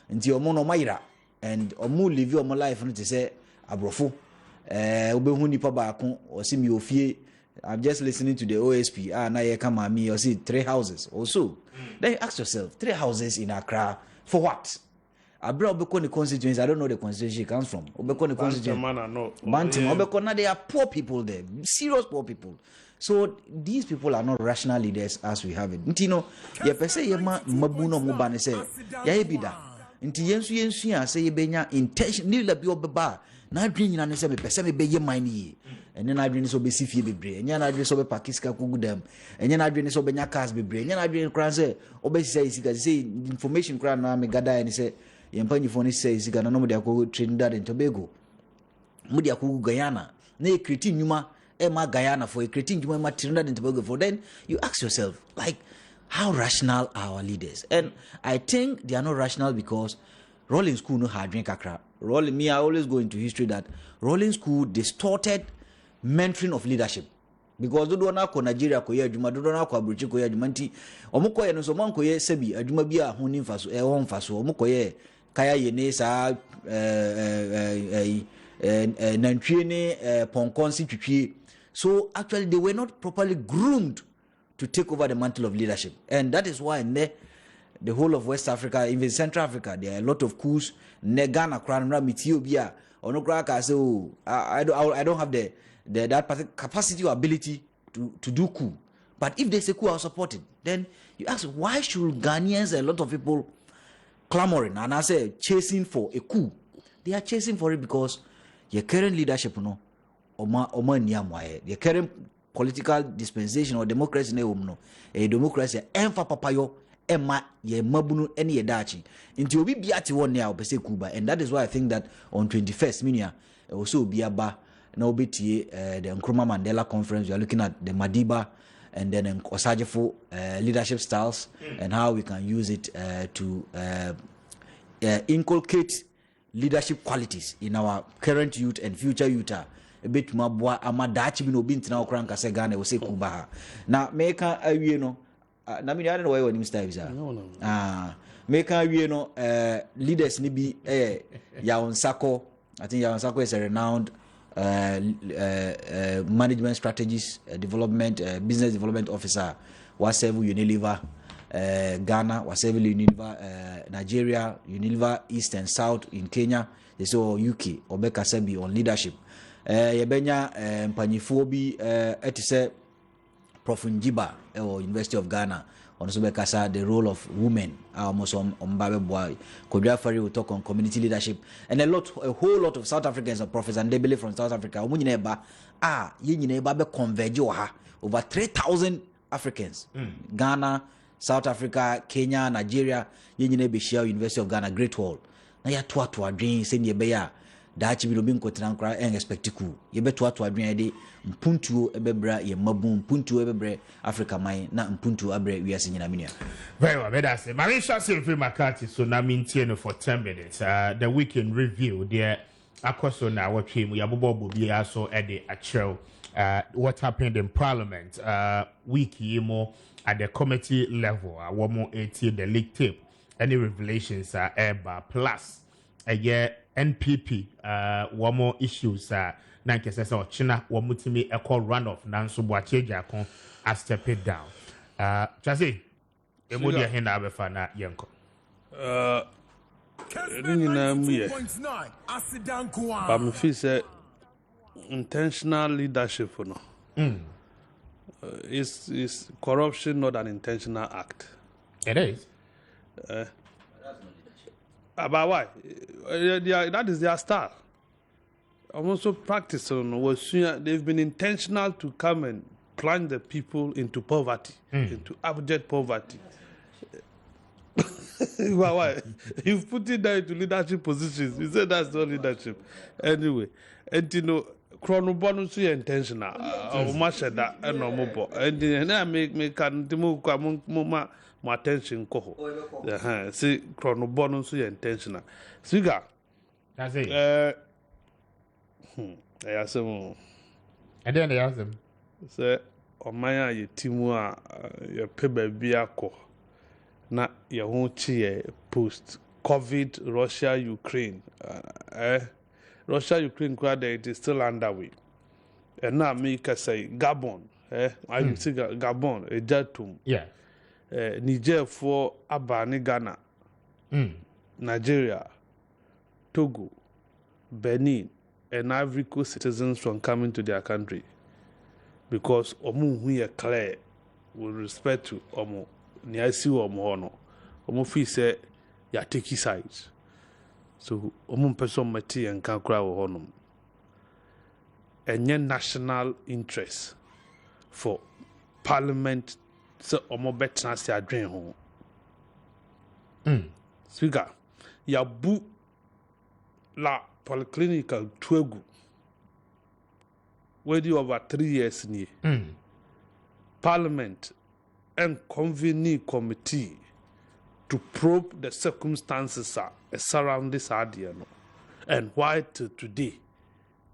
Nti omu no mayira and omu live omu life no te se abrofo. Obehu nipa ba ko osimi ofie. I'm just listening to the OSP. Na ye kama me or see 3 houses also. Then you ask yourself, 3 houses in Accra for what? Abra obeko ni constituency, I don't know the constituency comes from. Obeko ni constituency. Bantam, obeko na they are poor people there, serious poor people. So these people are not rational leaders as we have it. Nti no, ye pese ye mabuno mubane se, ya ebida. Nti yensu ya se ye benya intention ni la bi obeba. Na adwin nyina ne se me pese me beye man yi. Enye na adwin so be sifie bebre. Enye na adwin so be pakiska kugudam. Enye na adwin so be nya cars bebre. Enye na adwin kran se obesisa isika say information kran na me gada ya ni se yempanyifo ni say isika na no de akọ Trinidad and Tobago. Mu de akọ Guyana. Na e create nyuma ma Guyana for a creating ma Trinidad and Tobago for. Then you ask yourself, like, how rational are our leaders? And I think they are not rational because Rolling School no hard drink akra. I always go into history that Rolling School distorted mentoring of leadership. Because do na ko Nigeria ko ye adwuma do na ko abrochi ko ye adwuma nti omuko ye no so man ko ye sebi adwuma bi a honi mfaso ho mfaso omuko ye kaya ye ne sa nantwie ne ponkonsi twitwie. So actually they were not properly groomed to take over the mantle of leadership. And that is why in the whole of West Africa, even Central Africa, there are a lot of coups. Ghana, Ethiopia, or no crack. So I don't have that capacity or ability to do coup. But if they say coup, I'll support it. Then you ask, why should Ghanaians and a lot of people clamoring and I say chasing for a coup? They are chasing for it because your current leadership, no, the current political dispensation or democracy, no, a democracy, enfa papayo. Emma ye mabunu any edachi into obi biati one near opese Cuba, and that is why I think that on 21st minia also biaba na obetie the Nkrumah Mandela conference. We are looking at the Madiba and then Osajefo leadership styles and how we can use it to inculcate leadership qualities in our current youth and future youth. A bit mabwa amadachi bino binti na okranka se Ghana we say Cuba na meka awie no na me I don't know why when style visa make we no leaders ni bi ya onsako. I think ya onsako is a renowned management strategies development business development officer was serve Unilever Ghana, was serve Unilever Nigeria, Unilever East and South in Kenya, they saw UK Obeka Sebi on leadership yebenya mpanyifo bi etise Prof Njiba or University of Ghana on Subekasa, the role of women. Almost on Mbabe Boy. Kodjafari will talk on community leadership. And a whole lot of South Africans are prophets and they believe from South Africa. Converge over 3,000 Africans. Ghana, South Africa, Kenya, Nigeria, University of Ghana, Great Wall. Now you to dream, send your bear. daachi bi obi nkotena nkra en expect ku ye beto ato adwen de mpuntuo ebebra ye mabum mpuntuo ebebra Africa man na mpuntuo abre wiase nyina menua. Very well, that's it. Marisha Silvi Makati, so now maintain for 10 minutes. The weekend review, there, Akoso na watching, we have Bobi also at the actual what happened in Parliament, week more at the committee level, one more 80, the league tape, any revelations are ever plus a year NPP, one more issues, Nanke says, or China, one mutimi a call runoff, Nansu Boacheja, I step it down. Chasi. Emudia hena abefa na yenko. But me feel say intentional leadership no. Is corruption not an intentional act? It is. About why? That is their style. I'm also practicing. They've been intentional to come and plunge the people into poverty, into abject poverty. Why? You've put it down into leadership positions. You said that's not leadership. Anyway, and you know, chronobonus is intentional. Much that and no more. And then I make can my attention coho. See, chronobonus is intentional. Siga. That's it. I ask him. And then they ask them. Say, on my team, your paper be a co. Na ya honchi post COVID Russia Ukraine Russia Ukraine crowd it is still underway and now me can say Gabon I see Gabon Ejatum Niger for Abani Ghana Nigeria Togo Benin and Ivory Coast citizens from coming to their country because omu hu clear with respect to omu ni asi omo feel say ya take sides so omo person mati en kan kra wo honom enye national interest for parliament so omo betra se adwen ho speaker ya bu la polyclinical tuegu wedi over 3 years ni parliament and convening committee to probe the circumstances surrounding this idea, and why till today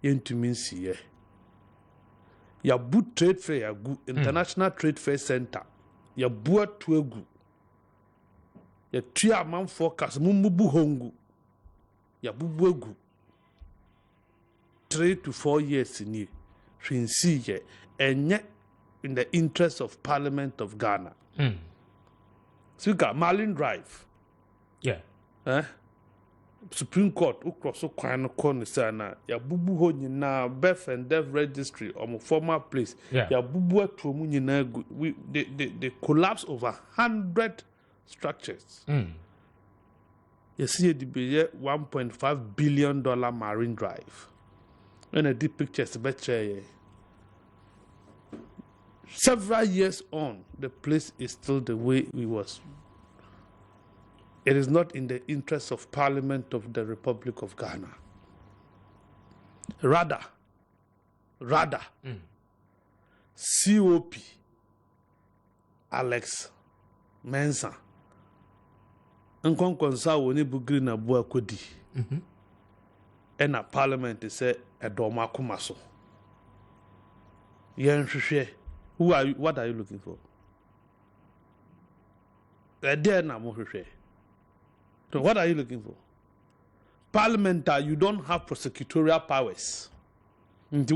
into means here. Ya boot trade fair, ya international trade fair center, ya boot tuegu, ya 3 month forecast, mumbu hongu, ya bubuegu 3 to 4 years in ye, ye, and yet in the interest of Parliament of Ghana. So you got Marlin Drive. Yeah. Supreme Court, so kind corner sana. Ya bubu ho nyina birth and death registry or former place. Yeah. Ya bubu to mu nyina they collapse over 100 structures. You see the 1.5 billion Marine Drive. And a deep pictures better. Several years on, the place is still the way it was. It is not in the interest of Parliament of the Republic of Ghana. Rather, COP, Alex Mensa, Nkonkonsa woni bugri na Appiah Kubi. And a Parliament is a doma kumaso. Yenhwehwe. What are you looking for? So what are you looking for? Parliament, you don't have prosecutorial powers. What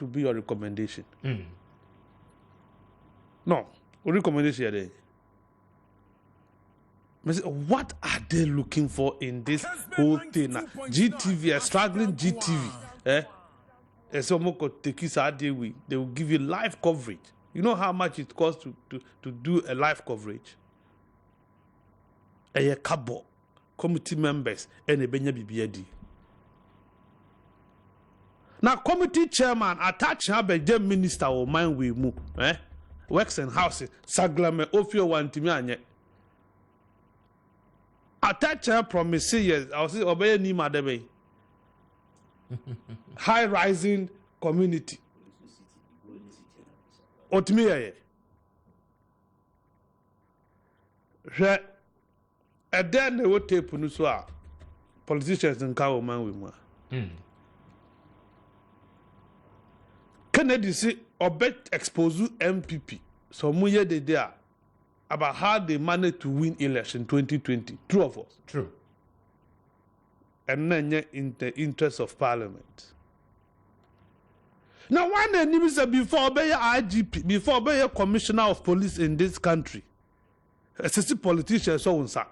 would be your recommendation? No, what recommendation what are they looking for in this whole thing? GTV, a struggling GTV. They will give you live coverage. You know how much it costs to do a live coverage? A cabo, committee members, and a Benya BBD. Now, committee chairman attach a minister or mind we move. Works and houses, Saglame, Ofio, one Timianye. attach a promise yes. I was obey ni madebe. High rising community. Otmiye. Hwɛ ɛdɛn na ɛwɔ tape no so a politicians nka wɔ man wɔ mu a Kennedy say obet expose MPP so mu ye de there about how they managed to win election 2020. True of us. True. And then in the interest of parliament. Now one name say before be IGP, before be commissioner of police in this country. Assistant politicians so on sa.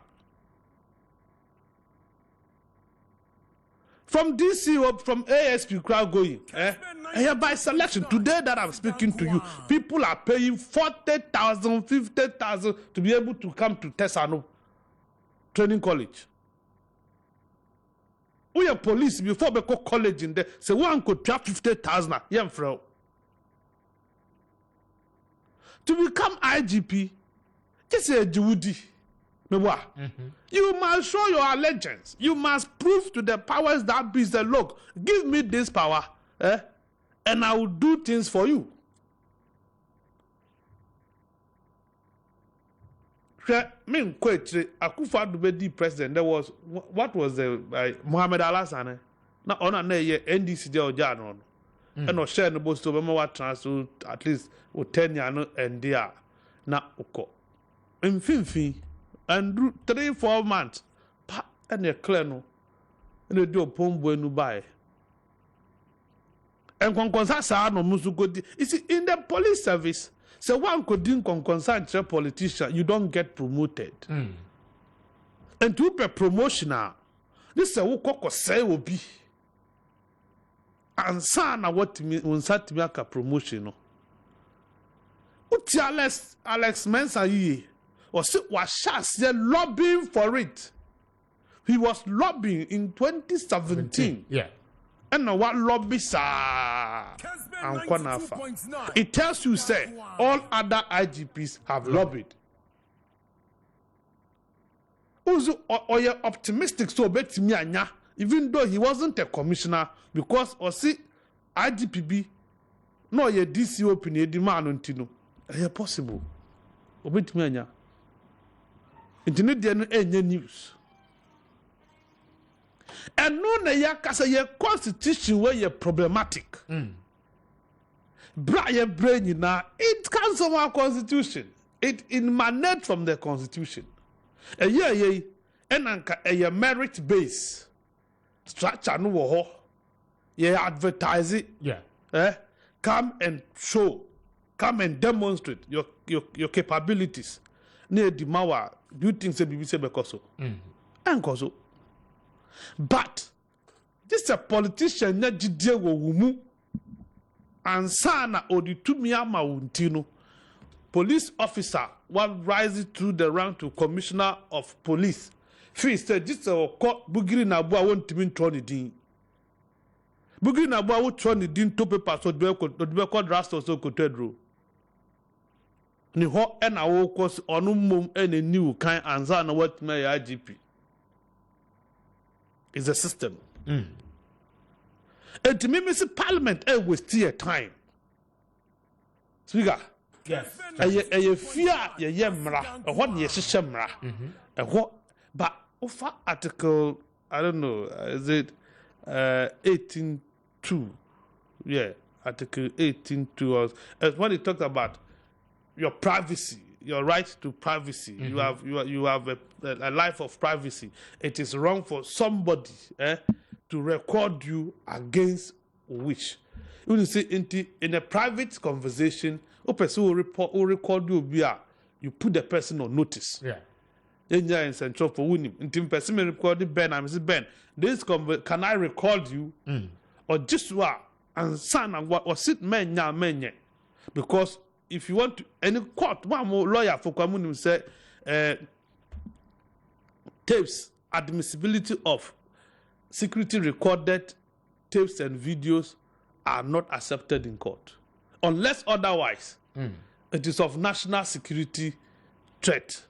From DC from ASP crowd going, by selection today that I'm speaking to you, people are paying 40,000, 50,000 to be able to come to Tesano Training College. We are police before we go college in there. So one could pay 50,000. Yeah, to become IGP, just a Judy. You must show your allegiance. You must prove to the powers that be that look, give me this power, and I will do things for you. Me kwetire Akufo-Addo be president. There was what was the Mohammed Alassane. Na ona na ye NDC de oja no. And o share no bosto be ma transfer at least o 10 year no endia na uko. Mfimfi and 3-4 months pa and a clear no. And they do pombo enu buy. And konkonsa sa no musu. You see in the police service. So one could think on concern to a politician, you don't get promoted. And to be promotional, this is a who say will be. And sana what me when sat me a promotion. Uti Alex Mensah ye was lobbying for it. He was lobbying in 2017. Yeah. And now what lobby and it tells you say all other IGPs have lobbied. Also, or you're optimistic so bet me anya, even though he wasn't a commissioner, because or see IGPB no ye DC opinion demand untino. It's possible. Obet me anya. Internet there news. And no na ya kasa ye constitution where ye problematic. Bra ye brain na it comes from our constitution. It emanates from the constitution. A ye enanka a merit base structure no wo ho. Ye advertise it. Yeah. Come and show, come and demonstrate your capabilities. Ne di mawa do you think say BBC bekoso? Enkoso. But this a politician na jidie wo wumu ansana oditumi ama untino police officer one rises through the rank to commissioner of police. Fee said this a court bugiri na bo wontimi ntro ne din. Bugiri na bo wotro ne din to paper so do be draft so kotedro. Ni ho e na wo kos onu mom e na niu kan ansana what me ya IGP. Is a system. And to me, Mr. Parliament, waste your time. Speaker. Yes. A fear, ye mra, a what ye shemra, a what, but offer article, I don't know, is it 18.2? Yeah, article 18.2. When it talks about your privacy, your right to privacy. You have a life of privacy. It is wrong for somebody to record you against which. You see, in a private conversation, a person will record you. You put the person on notice. Yeah. In central for winning. Until person may record Ben, I'm saying Ben. This can I record you? Or just what and son and what or sit men because. If you want to, any court, one more lawyer for Kwame say tapes, admissibility of security recorded tapes and videos are not accepted in court. Unless otherwise, it is of national security threat.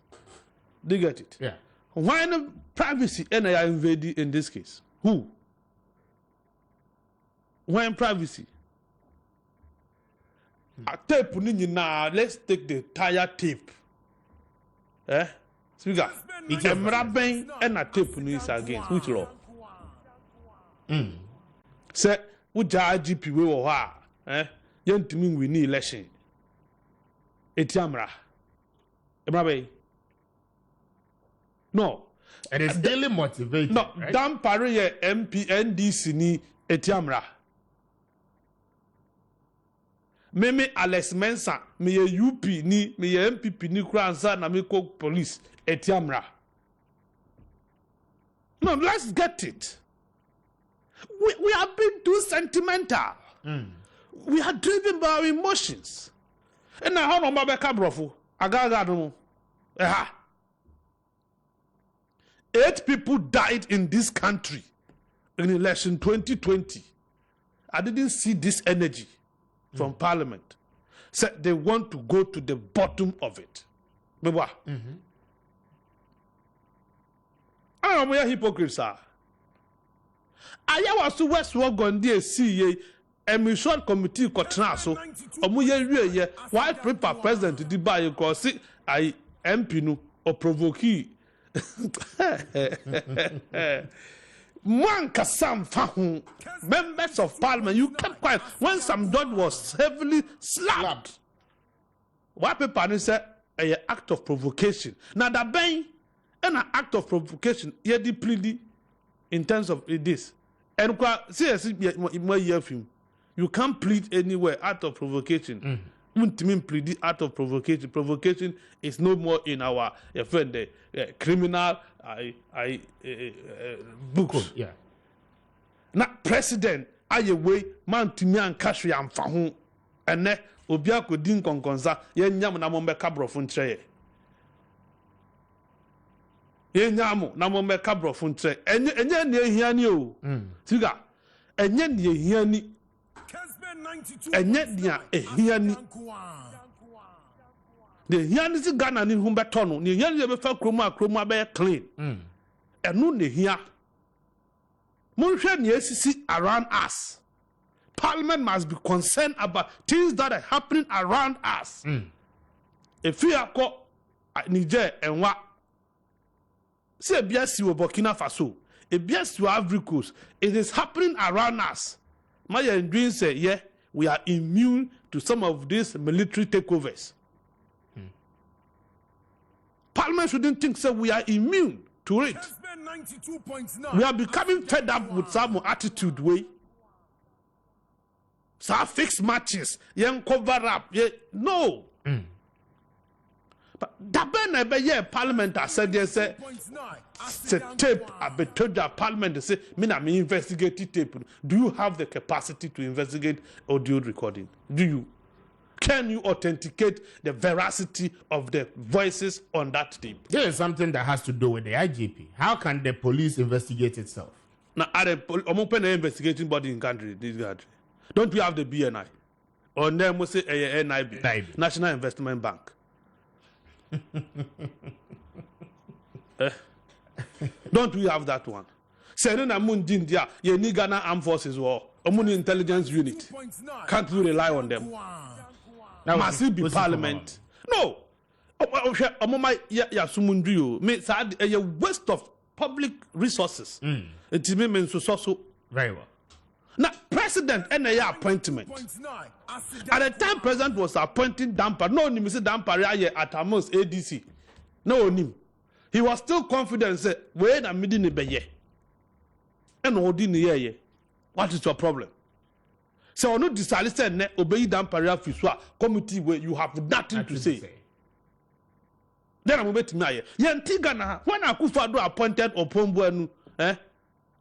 Do you get it? Yeah. Why no privacy and I invaded in this case? Who? When privacy? A tape now. Let's take the entire tape. Speaker. It's a mrabbing and a tape news against which law? Say, which IGP we were young to me we need election. Etiamra. Mrabe. No. It is daily motivated. No, right? Dan Paris MP NDC ni Etiamra. Me Alex Mensa, me UP ni, me MPP ni Kranza na me police Etiamra. No, let's get it. We have been too sentimental. We are driven by our emotions. And now, how no cabrofu? Agaga no. 8 people died in this country in election 2020. I didn't see this energy from Parliament. Said they want to go to the bottom of it. I don't know where hypocrites are. I was to West Wagondi CA emission committee kotraso. Omuye why prepare president to buy because I MP no or provoke. Members of Parliament, you kept quiet when some judge was heavily slapped. Why people say an act of provocation? Now that being an act of provocation, you deeply in terms of this. And you can't plead anywhere out of provocation. Plead out of provocation. Provocation is no more in our criminal books. Yeah. Now, president, way man to me and cash and fahun, and ne obiako din konkonza yen nyam na mombe kabro funtre. Yen nyamu na mombe kabro funtre. Enye ne hiani o. Siga. Enye ne hiani. Enye dia hiani. The hiani si Ghana ni humbe tono. Ni hiani be fa kroma be clean. Enu ne hia. Munhwe ne asisi around us. Parliament must be concerned about things that are happening around us. If you are called Niger and what? See a BSC or Burkina Faso, a BSC or Ivory Coast, it is happening around us. My dream say, yeah, we are immune to some of these military takeovers. Parliament shouldn't think so. We are immune to it. We are becoming fed up with some attitude way. So fixed matches, young cover up. Yeah, no. But that ben Parliament has said they say tape I told the Parliament to say me investigate tape. Do you have the capacity to investigate audio recording? Do you? Can you authenticate the veracity of the voices on that tape? There is something that has to do with the IGP. How can the police investigate itself? Now, I'm open an investigating body in this country. Don't we have the BNI? Or then we say NIB, National Investment Bank. Don't we have that one? Saying that Mundindia, you need Ghana Armed Forces or Omuni Intelligence Unit. Can't we rely on them? Now, must it be Parliament? No. It's a waste of public resources. It means so. Very well. Now, President NAA appointment. At the time, President was appointing Damper. No, Mr. Damper at Amos ADC. No, he was still confident. Say, wait a minute, and ordinary. What is your problem? So, no, decided to obey Damper Fiswa committee where you have nothing to say. Then I'm waiting. Yantigana, when Akufo-Addo appointed Opombuenu,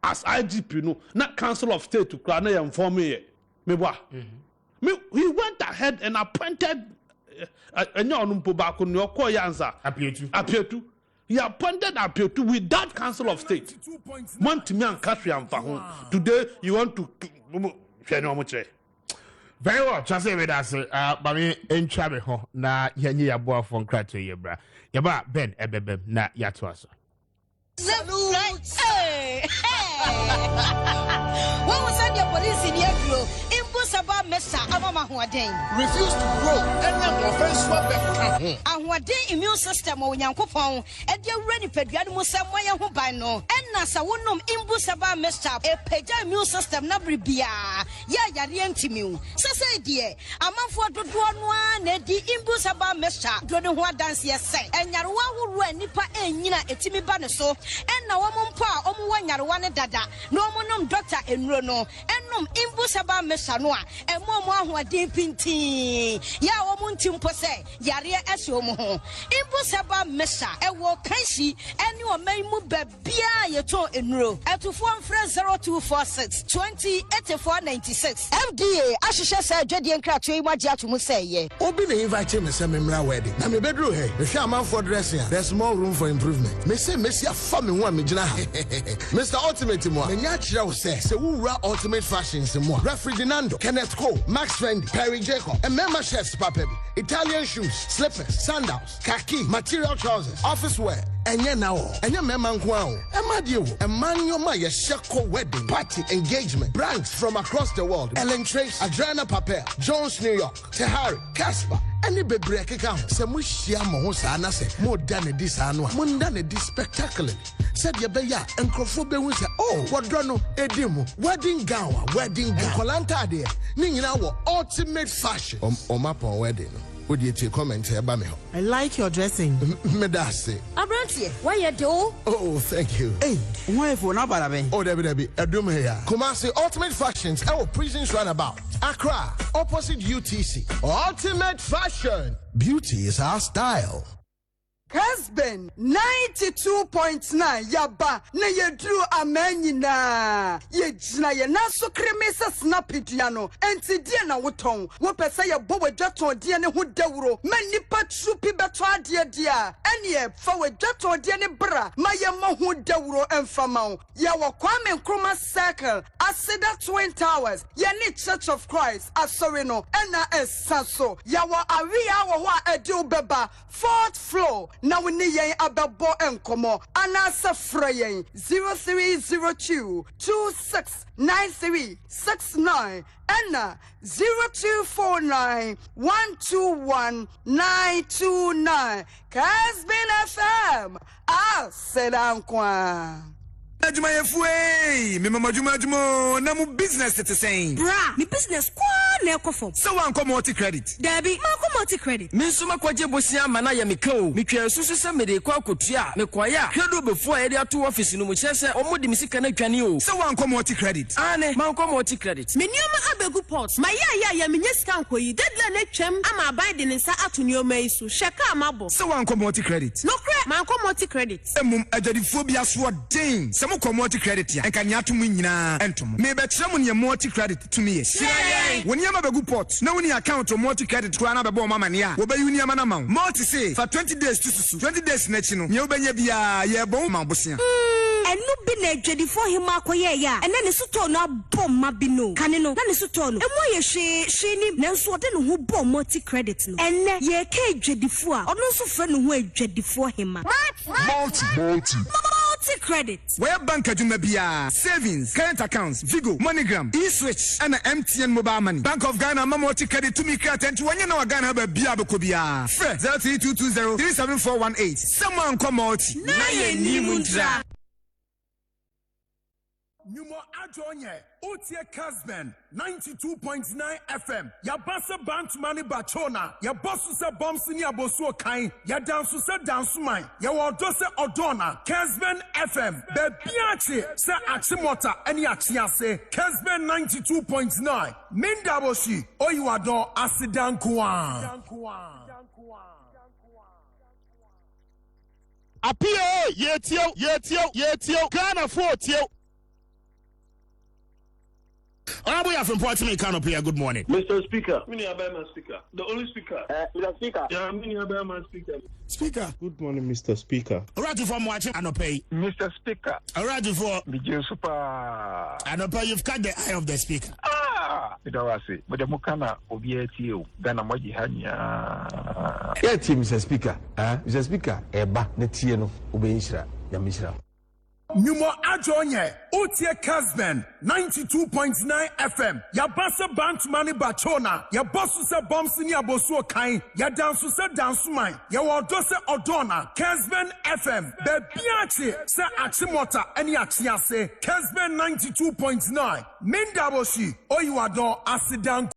as IGP, not Council of State to Krane and form me. He went ahead and appointed Appiah. He appointed Appiah with that Council of State. Today, you want to. Very well, just say with us, Bami in Chabeho, na Yanni Abua from Crato Yabra. Yaba Ben Ebebem, na Yatuaso. Hey! When we send the police in here, Sabah Mesa Amama Huadeng refuse to grow any offense Ahuadeng immune system o Yankopon and your ready Pedrian Musa Moya Hubano and Nasa Wunum Imbu Sabah Mesa a Peja immune system Nabribia ya Rientimu. Sasa dear, a man for the one Nedi Imbu Sabah Mesa Dodua dance yes and Yarwa who ran Nipa and Nina Etimi Banaso and na woman pa Omuan Yarwana Dada no monum doctor in Rono and num Imbu Sabah Mesa no and Momo who are deep in tea. Ya woman pose, Yaria Esomo. Impossible Mesa, a walk Kanshi, and you may move Bia Yato in row at 0246 20 8496. FDA, Ashisha said, Jedi and Cratry, what you must say. Obi na invite him to Memra wedding. Na me bedroom here. If you're a man for dressing, there's more room for improvement. Me say Messi a family one me jina. Mr. Ultimate mo. Me nyachira say who ra Ultimate Fashions mo. Referee Dinando, Kenneth Cole, Max Fendi, Perry Jacob, and member chefs Papebi. Italian shoes, slippers, sandals, khaki, material trousers, office wear. Enye now, enye memang kwao. Emadio, emanyo ma yeshako wedding, party, engagement, brands from across the world. Ellen Trace, Adriana Papel, Jones, New York, Tehari, Casper. Any baby account. Se mu shia mo sa na se mo dane this anu. Mo dane this spectacularly. Said ye be ya enkrofo be hu se oh wadro edimu wedding gown, kolanta de. Ni nyina wo Ultimate Fashion. O mapon wedding. Would you take comment here by me? I like your dressing. Medase. Abrantie, why you do? Oh, thank you. Hey, why for na barabe? Oh, Debbie, Adum here. Kumasi Ultimate Fashions, our prisons runabout. Accra, opposite UTC. Ultimate Fashion. Beauty is our style. Kessben 92.9 yaba na yedru amenyina yejina ye naso kremesa snapidiano enti die na woton wo pese ye bo wadwaton die ne ho dawuro manipa trupi beto ade dia ene fa wadwaton die ne bra ma ye mo ho dawuro emfama ye wo Kwame Nkrumah Circle Asida Twin Towers ye ne Church of Christ asori no ena esaso ye wo awia wo ho adu beba 4th floor na woni yen ababo enkomo anasa frayen 0302 269369 ena 0249 121929 Kessben FM Asedankwa Ajuma yefue me mama juma na mu business te saying bra me business kwa na ekofo so wan come multi credit Debbie ma ko multi credit me so makwaje bosia ma na ye me ka o me twa susu se me de kwa kotua me kwaya credo before e de ato office no mu chese omodi me sika na twane o so wan come multi credit ane ma ko multi credit me nioma abegu port ma ya me nyesika nkoyi deadline na twam ama aban de nsa ato nioma isu sheka amabo so wan come multi credit no credit ma ko multi credit emum ajadifo bia so den se mo ko multi credit ya enka nya to mu nyina entom me be kire mu ne multi credit to me yes woni ama begu port na woni account o multi credit ko na be bo mama ne a wo be uni ama na ma multi say for 20 days to susu 20 days na chi no ye obenya bia ye bo ma bosia enu bi na adwadifo hima akoye ya ene ne suto no abom ma bi no kane no na ne suto no emu ye hwe ni nanso ode no ho bom multi credit no ene ye ka adwadifo a ono so fra no ho adwadifo hima multi credit where bank adwuma bia savings current accounts Vigo MoneyGram eSwitch and MTN mobile money Bank of Ghana multi credit to me credit and wanya na Ghana ba bia be ko bia 03220 37418 someone come multi na ye ni mundra Nyumo Ajonye, Otie Kessben, 92.9 FM. Ya basa bant mani bachona. Ya bosu se bomsi ni abosu kain. Ya dansu se dansu mai. Ya wado se odona. Kessben FM. Bebiache se achimota eni achiase. Kessben 92.9. Minda boshi. Oyiwado asidankwa. Appiah yetio Ghana 40. We are from Portsmouth, Canopia. Good morning, Mr. Speaker. Mini Abema Speaker. The only Speaker. Mr. Speaker. Yeah, Mini Abema Speaker. Speaker. Good morning, Mr. Speaker. Alright, for watching Anope. Mr. Speaker. Alright, for Bijin Super. Anope, you've cut the eye of the speaker. It was it. But the Mukana Obietio, Ghana Moji Hanya. Yeah, Mr. Speaker. Mr. Speaker, Eba, Netieno, Obeishra, Yamishra. Nyumo Ajonye, Otie Kessben, 92.9 FM. Ya basa bant mani bachona. Ya bosu se bomsi ni abosu kain. Ya dansu se dansu mai. Ya wado se odona. Kessben FM. Bebiachi se achimota eni achiase. Kessben 92.9. Mindaboshi. Oyiwado asidan.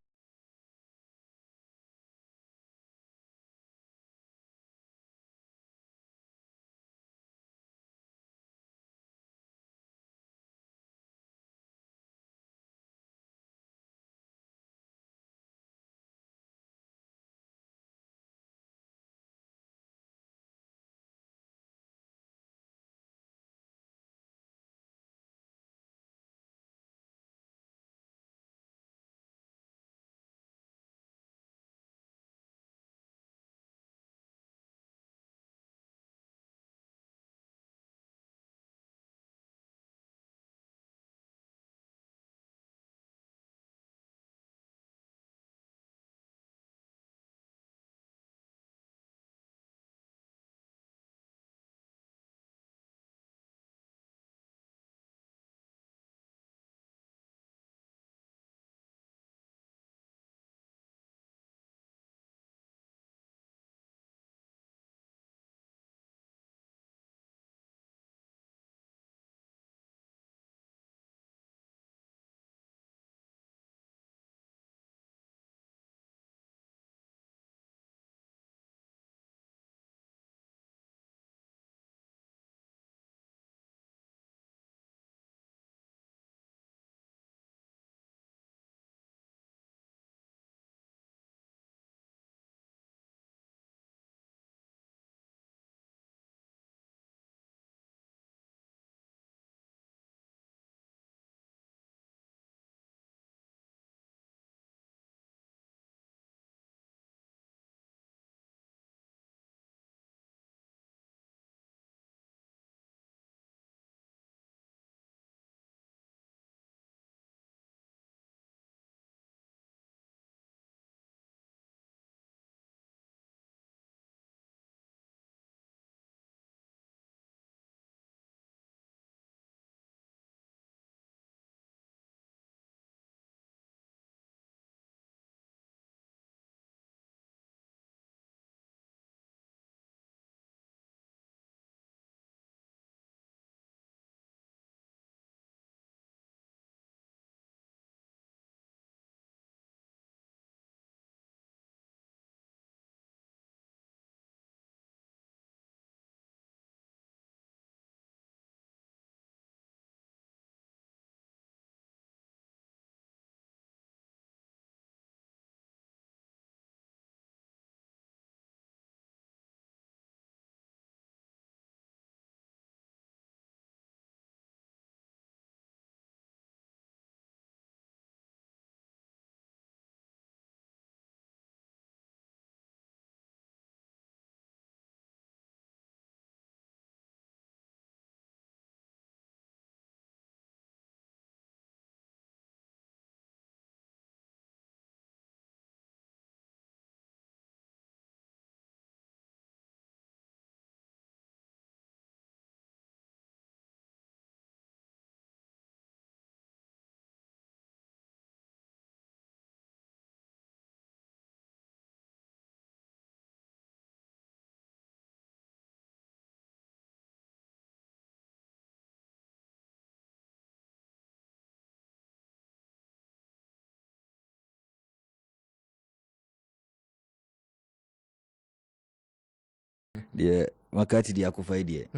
The makati di akufa idea.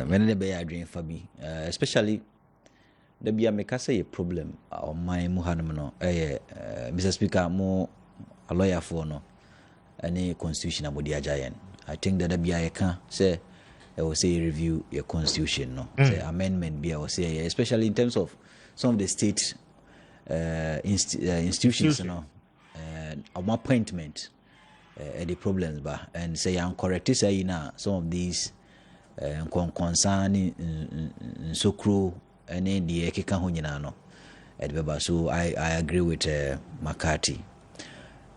Many be adwin for me, especially the be make say a problem on my muhanum no. Mr. Speaker, mo a lawyer for no any constitution about the giant. I think that the be I can say I will say review your constitution no. Say amendment be I will say especially in terms of some of the state institutions you know appointment. The problems ba and say I'm correct say na some of these concerning so crew and the ekeka ho nyina no so I agree with McCarthy.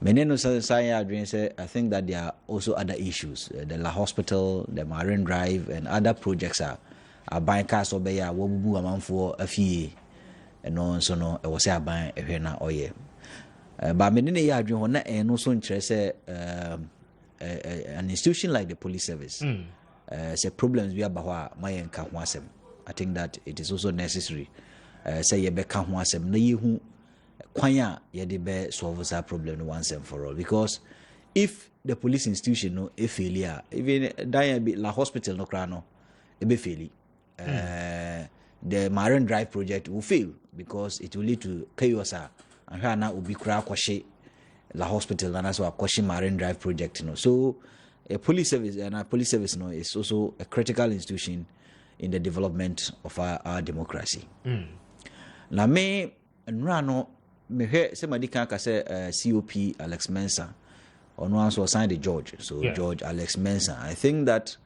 Meneno say I think that there are also other issues, the La Hospital, the Marine Drive and other projects are aban ka so be ya wo bubu amanfo afie no so no e wo se aban ehwe na oye ba me ne ya adwen ho na no so nkyere se an institution like the police service say problems we about my nka ho asem. I think that it is also necessary say ye be ka ho asem na yehu kwan a ye de be solve that problem once and for all, because if the police institution no e failure even la hospital no kra no e be fail the Marine Drive project will fail because it will lead to chaos and na obi kra kwahye la hospital and also a Marine Drive project, you know. So a police service and a police service, you know, is also a critical institution in the development of our democracy. Na me nrano me he somebody can say COP Alex Mensah or no answer signed the George. So yeah. George Alex Mensah. I think that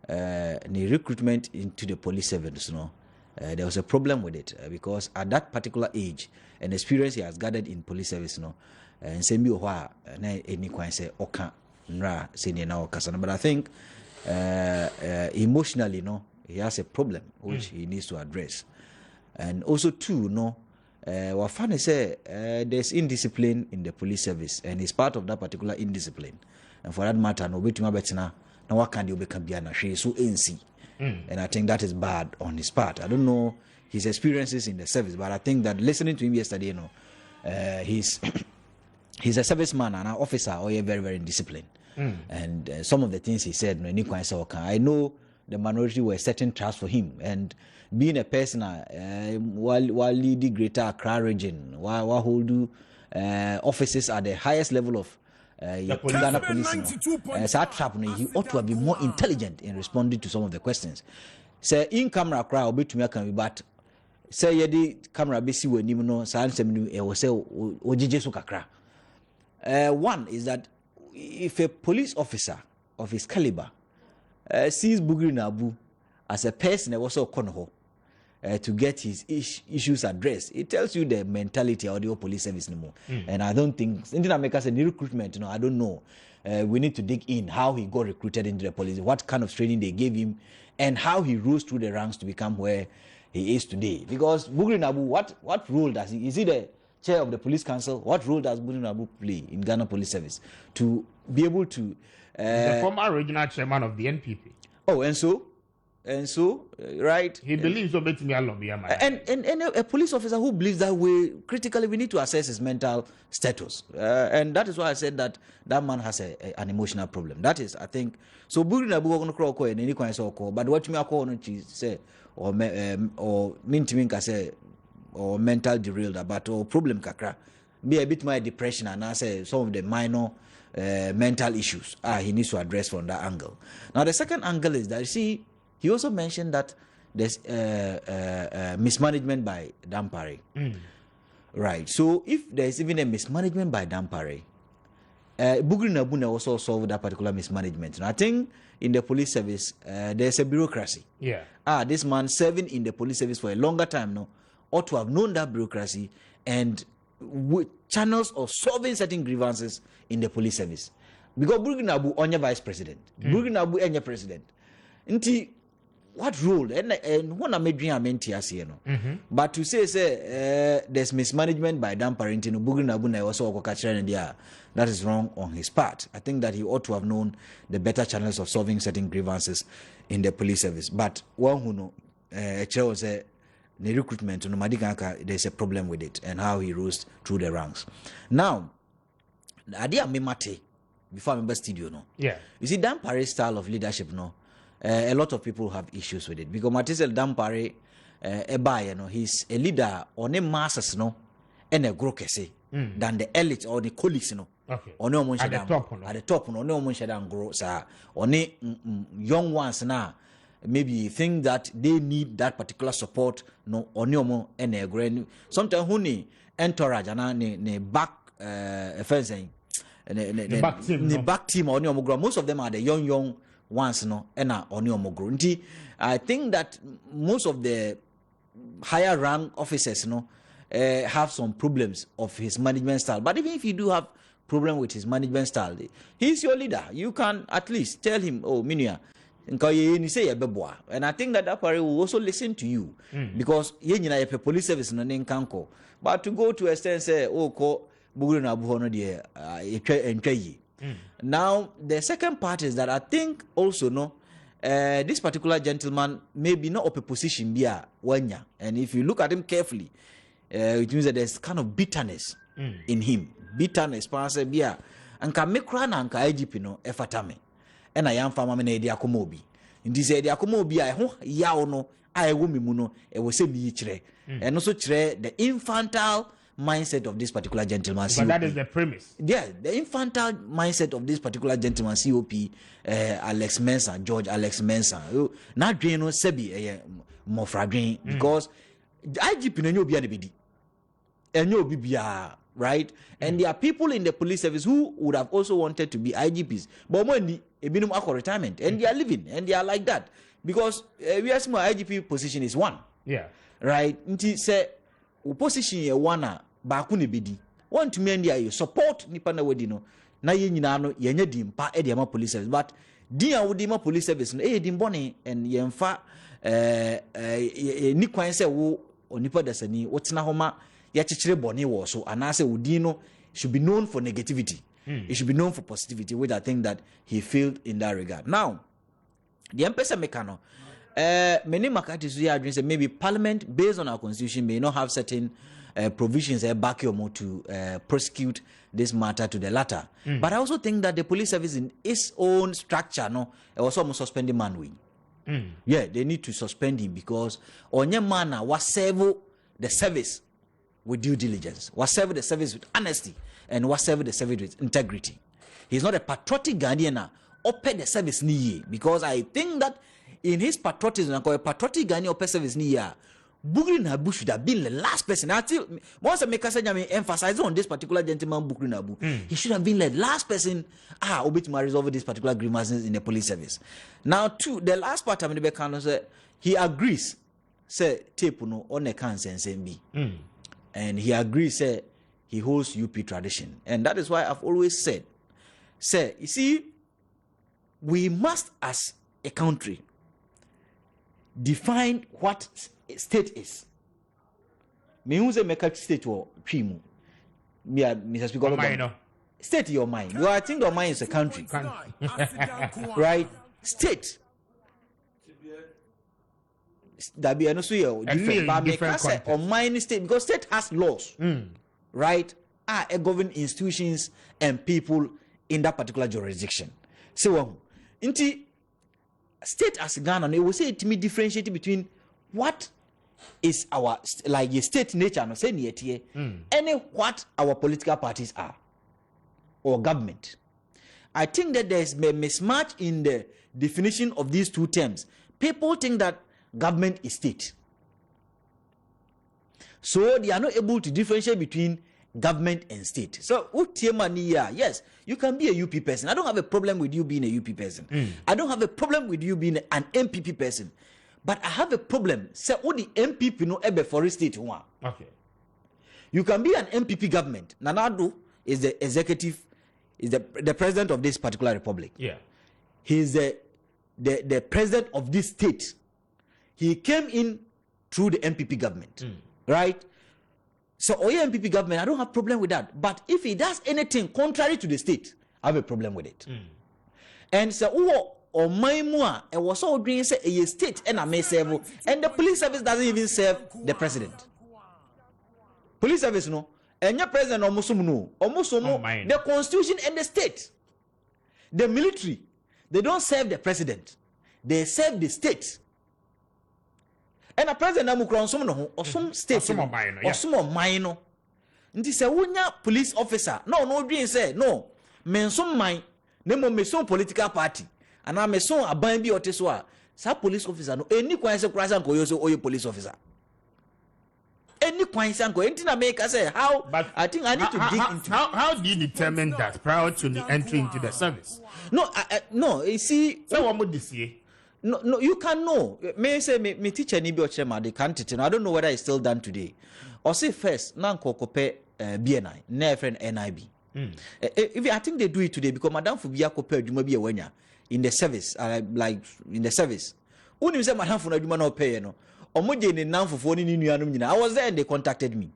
the recruitment into the police service, you know, there was a problem with it because at that particular age and experience he has gathered in police service, you know, and same you na any kwan say oka nra senior na okasa, but I think emotionally, no, he has a problem which he needs to address. And also too, no, what funny say there's indiscipline in the police service, and it's part of that particular indiscipline. And for that matter, no wait to my betina, now what can you become biana? She is so ANC. And I think that is bad on his part. I don't know his experiences in the service, but I think that listening to him yesterday, you know, he's a serviceman and an officer, or very, very disciplined. And some of the things he said, I know the minority were setting traps for him. And being a person, while leading Greater Accra region, while hold offices at the highest level of Ghana police, he ought to have been more intelligent in responding to some of the questions. Say in camera crowd be to me can be, but say ye camera be see when you know say one is that if a police officer of his caliber sees Bugri Nabu as a person that was so corner to get his issues addressed, it tells you the mentality of the police service anymore. And I don't think Indian America said recruitment, you know, I don't know. We need to dig in how he got recruited into the police, what kind of training they gave him, and how he rose through the ranks to become where he is today. Because Bugri Nabu, what role does he? Is he the chair of the police council? What role does Bugri Nabu play in Ghana police service to be able to? The former regional chairman of the NPP. Oh, and so, right? He believes so me and a police officer who believes that way, critically, we need to assess his mental status. And that is why I said that man has an emotional problem. That is, I think, so Bugri Nabu going to call and any kind of call, but what you may call say, or mean to me, say, or mental derailed, but or problem kakra, be a bit more depression, and I say some of the minor mental issues he needs to address from that angle. Now, the second angle is that, you see, he also mentioned that there's mismanagement by Dampare. Right. So if there's even a mismanagement by Dampare, Bugri Nabu also solve that particular mismanagement. And I think in the police service, there's a bureaucracy. Yeah. This man serving in the police service for a longer time now ought to have known that bureaucracy and channels of solving certain grievances in the police service. Because Bugri Nabu only vice president, Bugri Nabu only president. Nti what role and one of my but to say there's mismanagement by Dampare into Bugri Nabu also that is wrong on his part. I think that he ought to have known the better channels of solving certain grievances in the police service. But one who know the recruitment, there's a problem with it and how he rose through the ranks. Now, the idea me mate before I remember studio, no. Yeah. You see, Dampare's style of leadership, no. A lot of people have issues with it because Matisel Dampare, you know, he's a leader on a masses, no, and a grow than the elite or the colleagues, you know. Okay. Or no at the top, no one should grow, sir. Only young ones now. Maybe you think that they need that particular support, no, onyomo and a grand. Sometimes who entourage and ne back fencing, the back team onyomo. Most of them are the young ones, no, and onyomo. I think that most of the higher rank officers, no, have some problems of his management style. But even if you do have problem with his management style, he's your leader. You can at least tell him, oh, Minia, And I think that party will also listen to you because you police service no nkanko. But to go to a extent say, ko buguru na buho no de Now the second part is that I think also this particular gentleman may be not up a position there wanya, and if you look at him carefully, it means that there's kind of bitterness in him. Bitterness, panse bia, anka mekra na anka IGP no efatame. And I am farmer na edi akomobi. Ndi se edi akomobi a ho yawo no a ewo mimu no e wo se bi kire. And also kire the infantile mindset of this particular gentleman. But that is the premise. Yeah, the infantile mindset of this particular gentleman, COP, George Alex Mensah. Now, Drano Sebi, Mofradrin, because IGP no be bidi, and no BBR, right? And there are people in the police service who would have also wanted to be IGPs, but when a minimum retirement, and they are living, and they are like that because we ask my IGP position is one. Yeah, right. Nti say opposition ye one baako ne bedi want to me and you support nipa na wedi no na ye nyina no ye nya dimpa e de ma police service but din a wodi ma police service no e dim bone and ye mfa ni kwan se wo onipa dasani wotena homa ye kekere bone wo so anase wodi no should be known for negativity. It should be known for positivity, which I think that he failed in that regard. Now the empesa mekano many makati so say maybe parliament based on our constitution may not have certain provisions back to prosecute this matter to the latter. But I also think that the police service in its own structure also almost suspending man. Yeah, they need to suspend him because onye man was serve the service with due diligence, was serve the service with honesty, and was serve the service with integrity. He's not a patriotic Ghanaian open the service ni because I think that in his patriotism, a patriotic Ghanaian open service ni Bukri Nabu should have been the last person. Until once I make a emphasize on this particular gentleman, Bukri Nabu, he should have been the last person to resolve this particular grievances in the police service. Now, the last part of the Bekano say he agrees, say tape no on the cancer and he agrees, say he holds UP tradition, and that is why I've always said, say you see, we must as a country define what state is. Me who say make a state or primu. Me Mr. Speaker. State your mind. You I think your mind is a country. Right? State. That be no so different. But make us say or mind state because state has laws. Right? A govern institutions and people in that particular jurisdiction. So inti state as Ghana, they will say it to me differentiate between what is our like a state nature no say any what our political parties are or government. I think that there is a mismatch in the definition of these two terms. People think that government is state, so they are not able to differentiate between government and state. So yes, you can be a UP person. I don't have a problem with you being a UP person. I don't have a problem with you being an MPP person. But I have a problem. Say, all the MPP no ebe for a state one. Okay. You can be an MPP government. Nanado is the executive, is the president of this particular republic. Yeah. He is the president of this state. He came in through the MPP government, right? So, MPP government, I don't have a problem with that. But if he does anything contrary to the state, I have a problem with it. And so, or my mua, and was all doing say a state and a may serve, and the police service doesn't even serve the president. Police service no, and your president almost no, the constitution and the state, the military, they don't serve the president, they serve the state. And a president amukron some no or some state or some minor. Nti say wonya police officer no dream say no men some mine nemo me some political party and I me some aban bi oteso a sa police officer no any kwan say kwasa nko yo so oye police officer any kwan say nko enti na make say how. But I think I need to dig into how do you determine that prior to the entry into the service? No, you see so what would this year? No, you can know. May say me teacher ni bi ochema they can't teach. I don't know whether it's still done today. Or say first na nkokope BNI, na friend NIB. If I think they do it today because Madam Fubia Kopel Juma be a in the service, like in the service. Only say Madam Funa Juma no pay no. Omoje ni nan for ni nuanum nyina. I was there and they contacted me.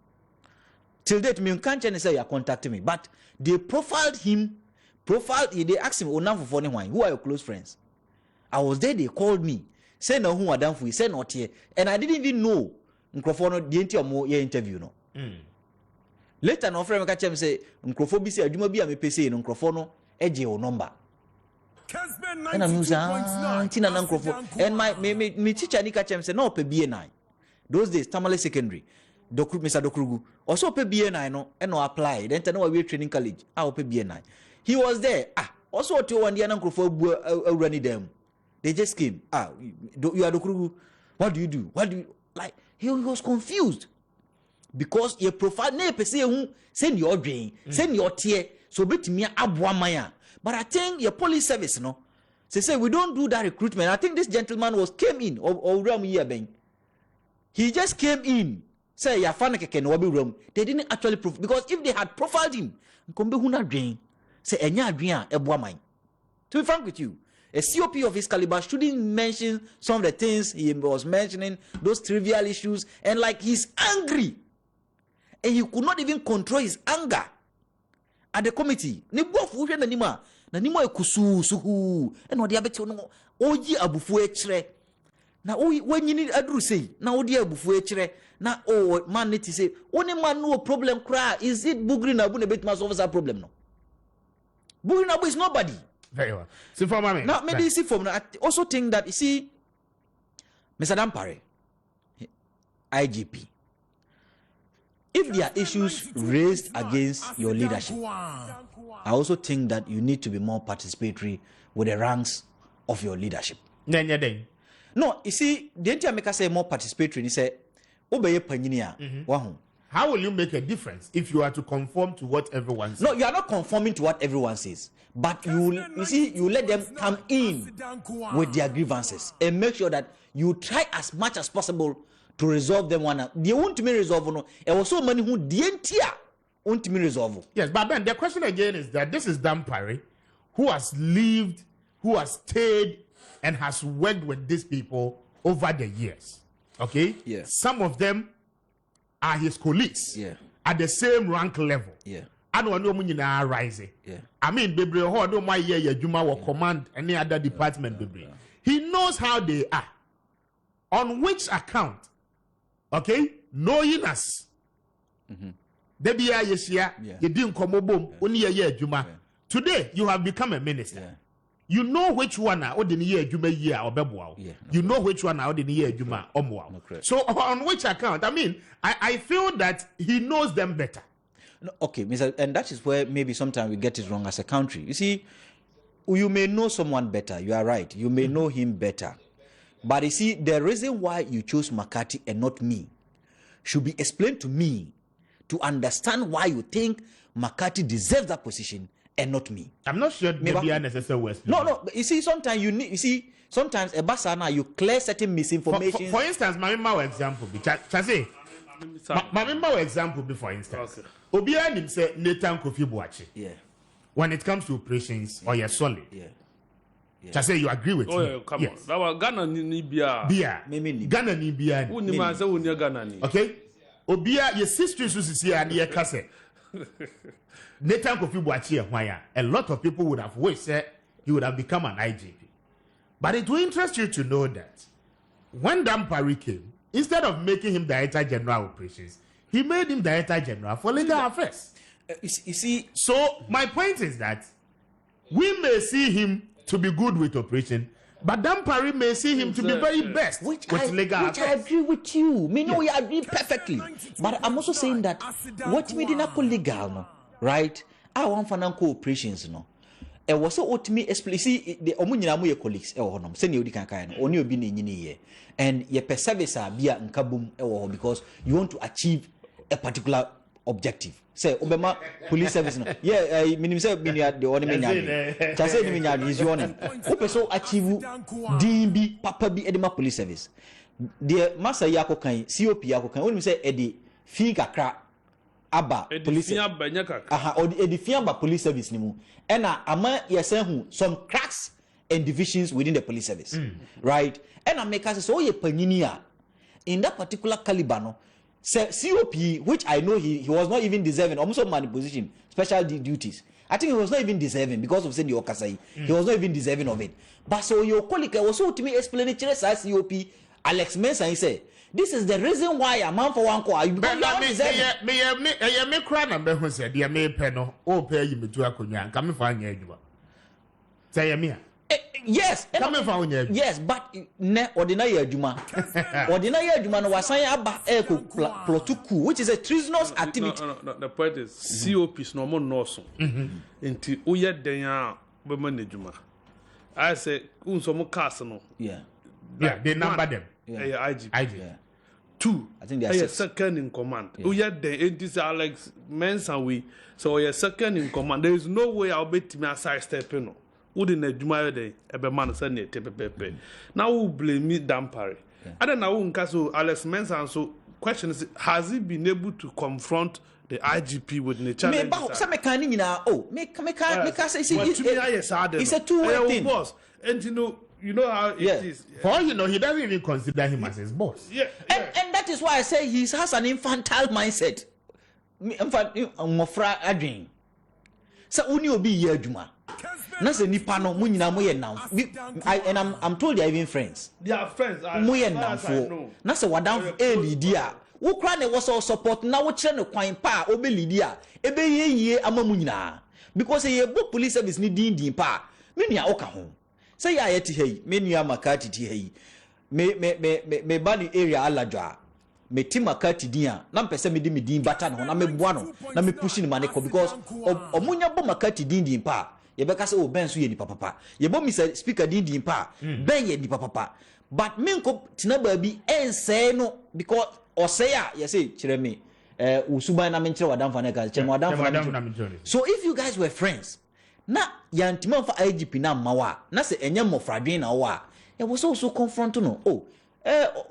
Till date, me can't say you contacted me, but they profiled him. They asked him, "Oh, nan for who are your close friends?" I was there. They called me. Say no, who Madam Fu? Say not here, and I didn't even know. Nkrofono the interview no. Later, no friend catch him say, "Nkrofono bi say adwuma bi a me pese no nkrofono eje o number." Kessben And I'm using and my teacher ni catch him say no pe BA9. Those days Tamale Secondary, Mr. Dokrugu also pe BA9 no and no apply. Then tell we training college. I pe BA9. He was there. Also to one day nkrofono running them. They just came. You are Dokrugu. What do you do? What do you like? He was confused because your profile ne pese hu send your drain, send your tear, so bet me abwamaya. But I think your police service, no, say we don't do that recruitment. I think this gentleman came in or room. He just came in. Say ya fanake no room. They didn't actually prove because if they had profiled him, nkombe huna drain. Say enya adrian ebwamai. To be frank with you. A COP of his caliber shouldn't mention some of the things he was mentioning, those trivial issues, and like he's angry. And he could not even control his anger at the committee. Ne bofu hwe na nima ekusu suhu. And odi abeti no oji abufu echre. Na when you need adru say, na odi abufu echre. Na man need to say, only man no problem cry. Is it Bugri Nabu ne bet solve that problem no? Bugri Nabu is nobody. Very well. So for me. Now, maybe see from I also think that you see, Mr. Dampare, IGP, if there are issues raised against your leadership, I also think that you need to be more participatory with the ranks of your leadership. No, you see, the entire maker say more participatory. He say, "Obeye panyinia, wahu." How will you make a difference if you are to conform to what everyone says? No, you are not conforming to what everyone says. But you let them come in with their grievances and make sure that you try as much as possible to resolve them one. They won't me resolve no. There was so many who didn't won't me resolve. Yes, but then the question again is that this is Dampare who has lived, who has stayed, and has worked with these people over the years. Okay? Yes. Some of them are his colleagues at the same rank level. Yeah. And one no rising. Yeah. I mean, baby, how do my year Juma will command any other department, baby? He knows how they are. On which account? Okay? Knowing us. Debi ya yesia, you didn't come boom, only a year Juma. Today, you have become a minister. Yeah. You know which one are the year Juma year or Bebuao. You know which one are the year Juma or Moao. So, on which account? I mean, I feel that he knows them better. No, okay, Mr. And that is where maybe sometimes we get it wrong as a country. You see, you may know someone better. You are right. You may know him better. But you see, the reason why you chose McCarthy and not me should be explained to me to understand why you think McCarthy deserves that position and not me. I'm not sure maybe unnecessary words. No. You see, sometimes sometimes a basana you clear certain misinformation. For instance, my example be Chase. My example be for instance. Obia nim say Nathan Kofi Boachi. Yeah. When it comes to operations or you're solid. Yeah. Chase, you agree with me? Yeah, come on. That was Ghana ni bia. Ghana ni bia. Uni ma say uni Ghana ni. Okay. Obia your sister is here and your cousin. Nathan Kofi Boachi a lot of people would have wished he would have become an IGP. But it will interest you to know that when Dampare came, instead of making him Director General Operations, he made him Director General for Legal Affairs. You see, so my point is that we may see him to be good with operation, but Dampare may see him to be very best with legal affairs. I agree with you. Me know we agree perfectly. But I'm also saying that what me did not legal, no, right? I want financial operations, no. It was so to me explicit the omunyina mu ye colleagues e wo honom se ne odi kan kan no oni obi na nyini ye and ye per service a bia nkabum e wo because you want to achieve a particular objective. Say obema police service no minim say minia de oni menya cha say ni menya is your name who person achieve din bi papa bi edema police service the master yakokan COP yakokan oni say e de fee kakra aba police or edifia aba police service ni mu ena ama yesen hu some cracks and divisions within the police service right ena make us so ye panyini a in that particular caliber no COP, which I know he was not even deserving, almost of money position, special duties. I think he was not even deserving because of saying the Okasai. He was not even deserving of it. But so your colleague was so to me explanatory as COP, Alex Mensah, he said, this is the reason why a man for one call. You because me cry number who said, dear me penno, oh, pay you to a cunyan, come and find you. Say me. Yes, come and find you. Yes, but ne ordinary Juma. Ordinary Juma was saying about plotuku, which is a treasonous activity. No, the point is COP is no more noso. Until Uya Denya Women Juma. I say, Unsomo Casino. Yeah, they number them. IG. Yeah. 2. I think they are second in command. Uya Den, this Alex Mensah we. So you're second in command. There is no way I'll bet me a side step. Wouldn't a Juma day, a man send it, pepe. Now who blame me, Dampari? I don't know, Castle Alex Mensah. So, question is, has he been able to confront the IGP with the challenge? Some mechanic now. Oh, make say it's a two-way thing. Boss, and you know how it is. For all you know, he doesn't even consider him as his boss. And that is why I say he has an infantile mindset. Mofra adwin. So uni obi ye adwuma. Na se nipa no mu nyina mo ye nam. And I'm told they are even friends. They are friends. Mo ye namfo. Na se wadam lidi a. Wo kra na was all support na wo kire no kwan pa obe lidi a. Ebe ye ama mu nyina. Because ye bo police service ni din pa. Me nua oka ho. Say ya yeti hey, me nua makati ti hey. Me bani area aladwa. Me ti makati dia na mpese me di me din bata no na me boa no na me push ni maneko because omunya bo makati din pa ye beka say o ben so ye ni papa ye bo Mr. Speaker din pa ben ye ni papa but me nko tina ba bi ense no because o say ye say kire me usuban na me kire wadamfa na ka kire wadamfa na me. So if you guys were friends na yantima fa IGP na mawa na se enye mofradwen na wa ye was also confront no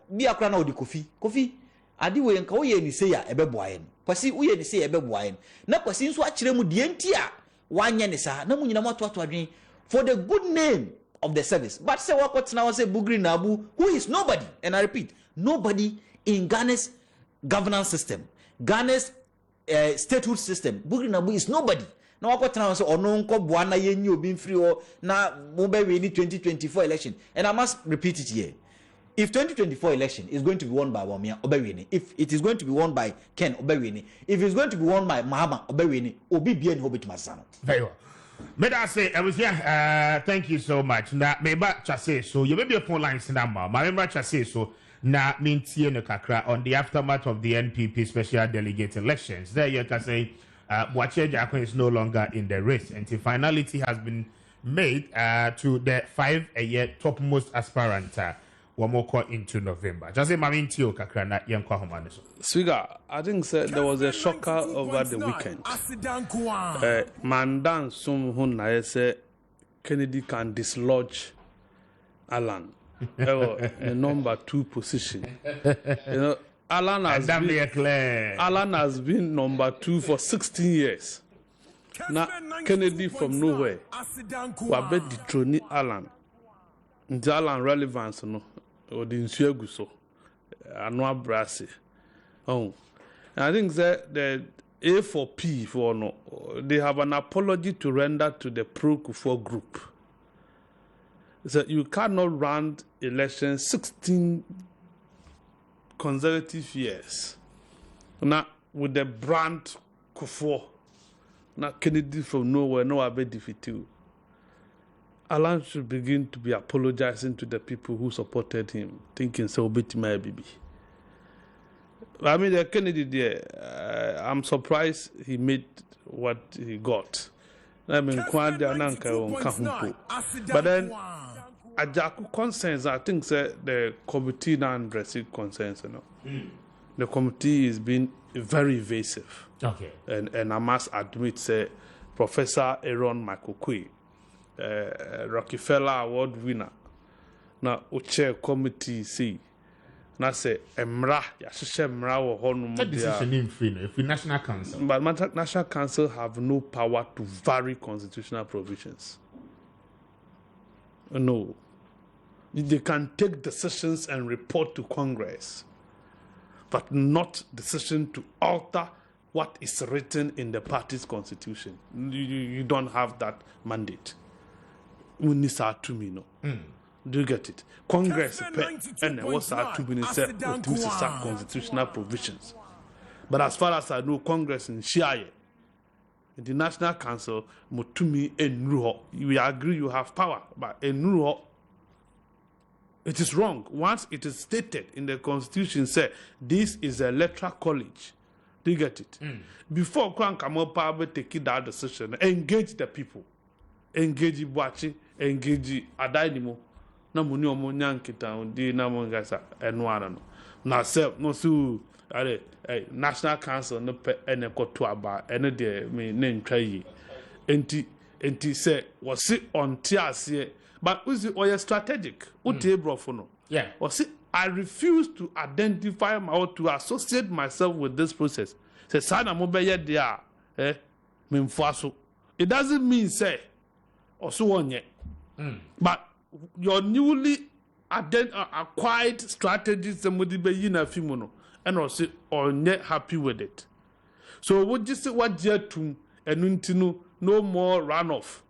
bi akra na odi kofi ade we nka wo ye ni say ya ebeboa yen kwasi wo ye ni say ebeboa yen na kwasi nso akire mu de enti a wanye ni sa na mu nyina mato adwen for the good name of the service. But say what now say Bugri Nabu, who is nobody, and I repeat, nobody in Ghana's governance system, Ghana's statehood system. Bugri Nabu is nobody. Now what now say ononko buana yenyi obi free or na mobile we 2024 election. And I must repeat it here. If 2024 election is going to be won by Wamia Obewini, if it is going to be won by Ken Obewini, if it's going to be won by Mahama Obewini, Obi Bien Hobit Masano. Very well. May I say, I was here. Thank you so much. Now, maybe I say so. You may be a phone line number. My member I say so. Now, mintie no kakra on the aftermath of the NPP special delegate elections. There you can say, Maakye Jakwe is no longer in the race, and the finality has been made to the 5-year topmost aspirant. One more call into November. Just say, Mamintio kakra na yankwa homaniso. Swiga, I think there was a shocker over the weekend. Mandan Sumhun say Kennedy can dislodge Alan. The number 2 position. You know, Alan has been number 2 for 16 years. Now Kennedy from nowhere. Wabe dethrone Alan. Nti Alan relevance no. Or the Nsueguso. Anwa Brasi. Oh, I think that the A4P for no, they have an apology to render to the pro-Kufuor group. So you cannot run elections 16 consecutive years. Now with the brand Kufuor, now Kennedy from nowhere, no abe defeated. Alan should begin to be apologizing to the people who supported him, thinking so bit my baby. I mean, the Kennedy there, I'm surprised he made what he got. I mean, but then, Ajaku concerns, I think the committee now addressing concerns. You know, the committee is being very evasive. Okay, and I must admit, say, Professor Aaron Makokwe, Rockefeller Award winner, now chair committee see. na say emra ya hyehyɛ emra wɔ hɔ no that decision in free if National Council. But National Council have no power to vary constitutional provisions. No. They can take decisions and report to Congress, but not decision to alter what is written in the party's constitution. You don't have that mandate. Do you get it? Congress and what's our constitutional provisions. But as far as I know, Congress in Shia, the National Council, Mutumi and Ruho, we agree you have power, but in Ruho, it is wrong. Once it is stated in the Constitution, say this is a electoral college. Do you get it? Before Kwan Kamopa take that decision, engage the people, engage Ibuachi, engage Adainimo. Na muni omo nyankita ndi na mongasa eno ano. Na se no su National Council no pe ene koto aba ene de me ne ntwa yi. Enti say was it on tiase. But was it or strategic? Yeah. Was it? I refuse to identify or to associate myself with this process. Say, "Sana mobile there, it doesn't mean say or so on yet. But your newly acquired strategies, somebody be in a few and also or not happy with it. So what just say what year to and no more runoff.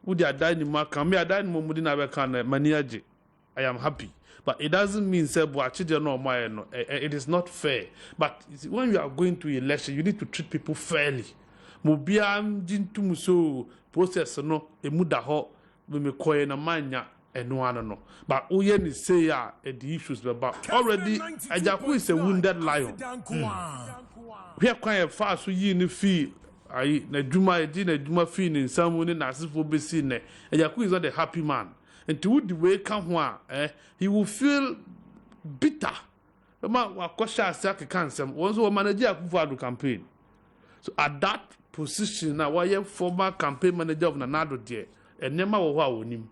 Would you die in Markham? Me, I died in Mudina Maniaji. I am happy. But it doesn't mean say no. It is not fair. But when you are going to election, you need to treat people fairly. Mubiam jintu so process no emudaho we me koye na manya no. But uye ni say the issues about already Ajaku is a wounded lion. We are quite fast we in the field. Na Juma fin in someone in Nasifo Besine. Ajaku is not a happy man. And to the way come he will feel bitter. Once we manager of campaign. So at that position, now why a former campaign manager of Nanado there, and never will him.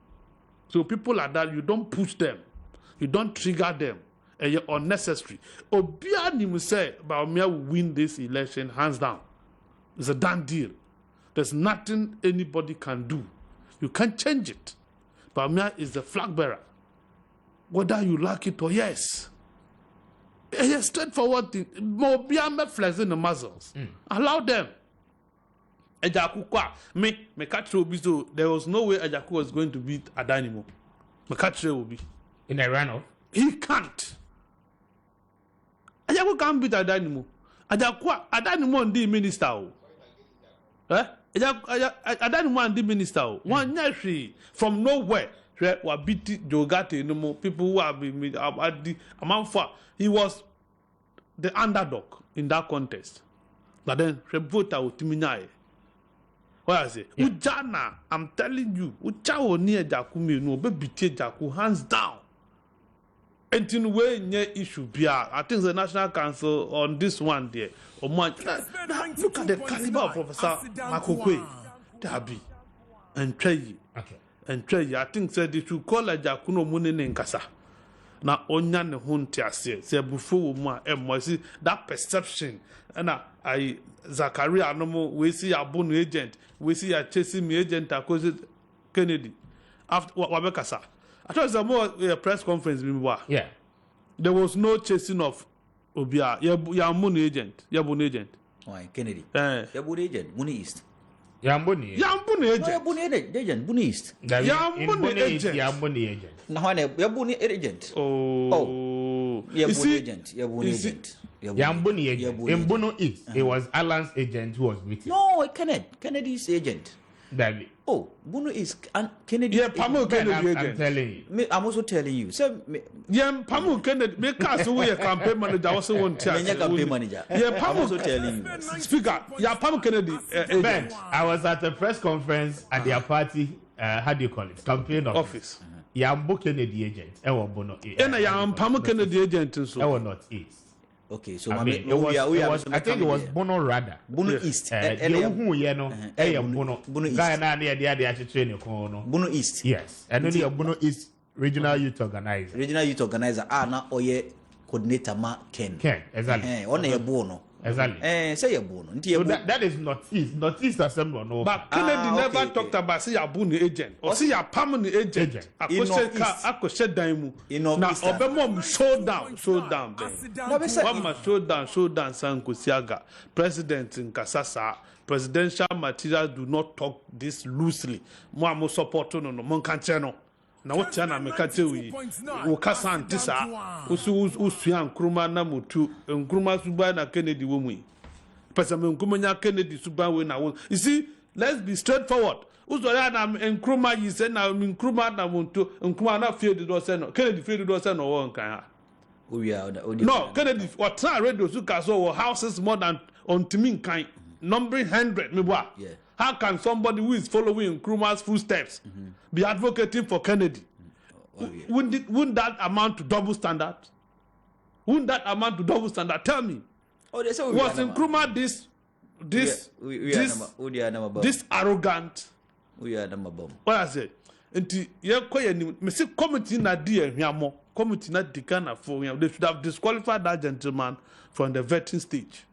So people like that, you don't push them, you don't trigger them, and you're unnecessary. Obiani will say, Baumia will win this election hands down. It's a done deal. There's nothing anybody can do. You can't change it. Baumia is the flag bearer. Whether you like it or yes. It's a straightforward thing. Mobiame flexing the muscles. Allow them. Ajaku me catch Obizo. There was no way Ajaku was going to beat Adanimo. Me catch Obi. In a runoff? He can't. Ajaku can't beat Adanimo. Adanimo and the minister. Adanimo and the minister. One year from nowhere. Were beat Jogate no more people who have been at the amount for he was the underdog in that contest. But then voter Utiminaye. What I say? Ujana, I'm telling you, Uchawo near Jakumi no be Jaku hands down. And in way near issue I think the National Council on this one there. Look at the caliber of Professor Makokwe, Dabi, and Trey. Okay. And Trey, I think said they should call a Jakuno Munin in Kasa. Now, Onyan Huntia say before see that perception. And I Zachariah no more, we see a bone agent, we see a chasing me agent, because Kennedy. After Wabekasa. I thought it was more a press conference. Yeah. There was no chasing of Obia. You're moon agent. You're moon agent. Why, Kennedy? You're moon agent, Moon East. Yambuni agent. Yambuni agent, Moon East. Yambuni agent. Now, Yambuni agent. Oh. Yambuni agent. Yambuni agent. Yambuni agent. Yambuno East. It was Alan's agent who was beaten. No, Kennedy's agent. David. Oh, Bunu is Kennedy. Yeah, Pamu Kennedy agent. I'm telling you. I'm also telling you. So, yeah, Pamu Kennedy. Make us a campaign manager. Also want to campaign manager. Yeah, Pamu I'm also telling you. Speaker. Yeah, Pamu Kennedy. Ben, I was at a press conference at their party. How do you call it? Campaign office. Yambo Kennedy agent. Ewo Bono. And I am Pamu Kennedy agent. Ewo not East. Okay, so I think it was Bono rather. Bono East. Bono Guy na they actually train Kono. Bono East. Yes. And only a Bono East regional youth organizer. Regional youth organizer. Na oye coordinator ma Ken. Exactly. On a bono. Exactly. Say a bono. So that is Northeast Assembly. No. But Kennedy never talked about say a bono agent or say a permanent agent. I could say daimu. Now Obama show down. Show down Sankusiaga. President in Kasasa. Presidential material do not talk this loosely. Mo support no Monkancheno. Na wotiana mekate wi wo kasa antisa usu Nkrumah na mutu Nkrumah suba na Kennedy wo mu pesa me Nkrumah Kennedy suba we na wo. You see, let's be straightforward. Uzore na Nkrumah yi say na Nkrumah na mutu Nkrumah na field do say no Kennedy field do say no wo nkan ha. No, Kennedy what try radio su kaso wo houses more than on timin kan numbering 100 me boa. Yeah. How can somebody who is following Nkrumah's footsteps be advocating for Kennedy? Wouldn't that amount to double standard? Wouldn't that amount to double standard? Tell me. Was Nkrumah this arrogant? What I say? They should have disqualified that gentleman from the vetting stage.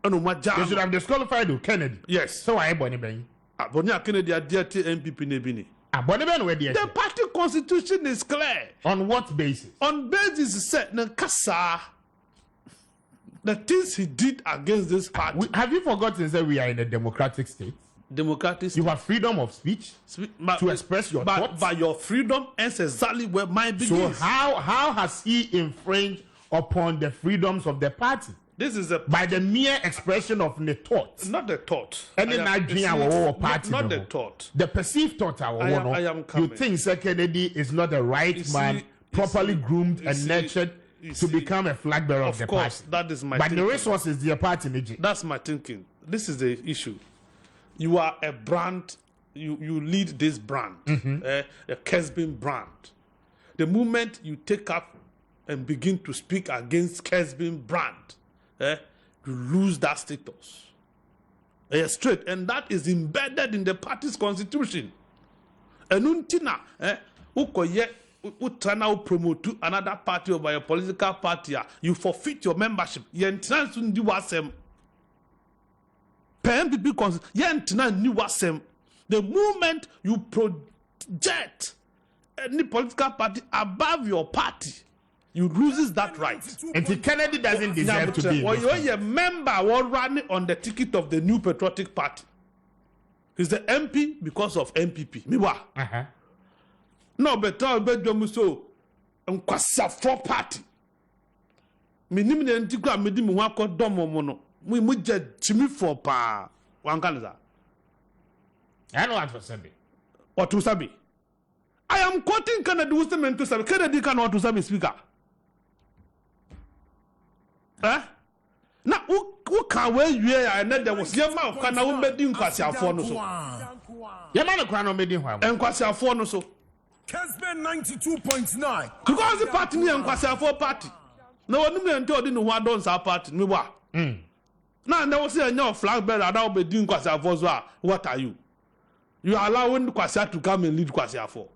They should have disqualified Kennedy. Yes. So I Bonnie Ben. Bonnie Kennedy are dear to MPP Nebini. Bonnie Ben where the party constitution is clear. On what basis? On basis set Kasa. The things he did against this party. Have you forgotten that we are in a democratic state? Democratic. You have freedom of speech to express your thoughts. But your freedom ends exactly where mine begins. So how has he infringed upon the freedoms of the party? This is by the mere expression of the thought. Not the thought. Any Nigerian party. Not the thought. The perceived thought. You think Sir Kennedy is not the right man, properly groomed and nurtured to become a flag bearer of the party. That is my thinking. But the resources the party needs. That's my thinking. This is the issue. You are a brand. You lead this brand, a Kessben brand. The moment you take up and begin to speak against Kessben brand, you lose that status. Straight, and that is embedded in the party's constitution. And untina, you try now promote to another party or by a political party, you forfeit your membership. You entrance to do wasem. PMPP constitution. The moment you project any political party above your party, you loses that right. And Kennedy doesn't deserve to be. You're a member running on the ticket of the New Patriotic Party. He's the MP because of MPP. No, but so Nkwasafo Party. Minimum antigua medium wako domo mono. We muje Jimmy for pa. Wankaliza. I know what to say. What to say? I am quoting Kennedy Wisdom to say Kennedy cannot to say speaker. Now, who can wear you? And then there was your mouth. Can I be doing Quasia no so? Your man can be doing what? And Quasia no so. Kessben 92.9. Because the party and Quasia party. No one knew until didn't want done our party. Me wa. Now there was a new flag bearer that will be doing Quasia. What are you? You are allowing Quasia to come and lead Quasia for.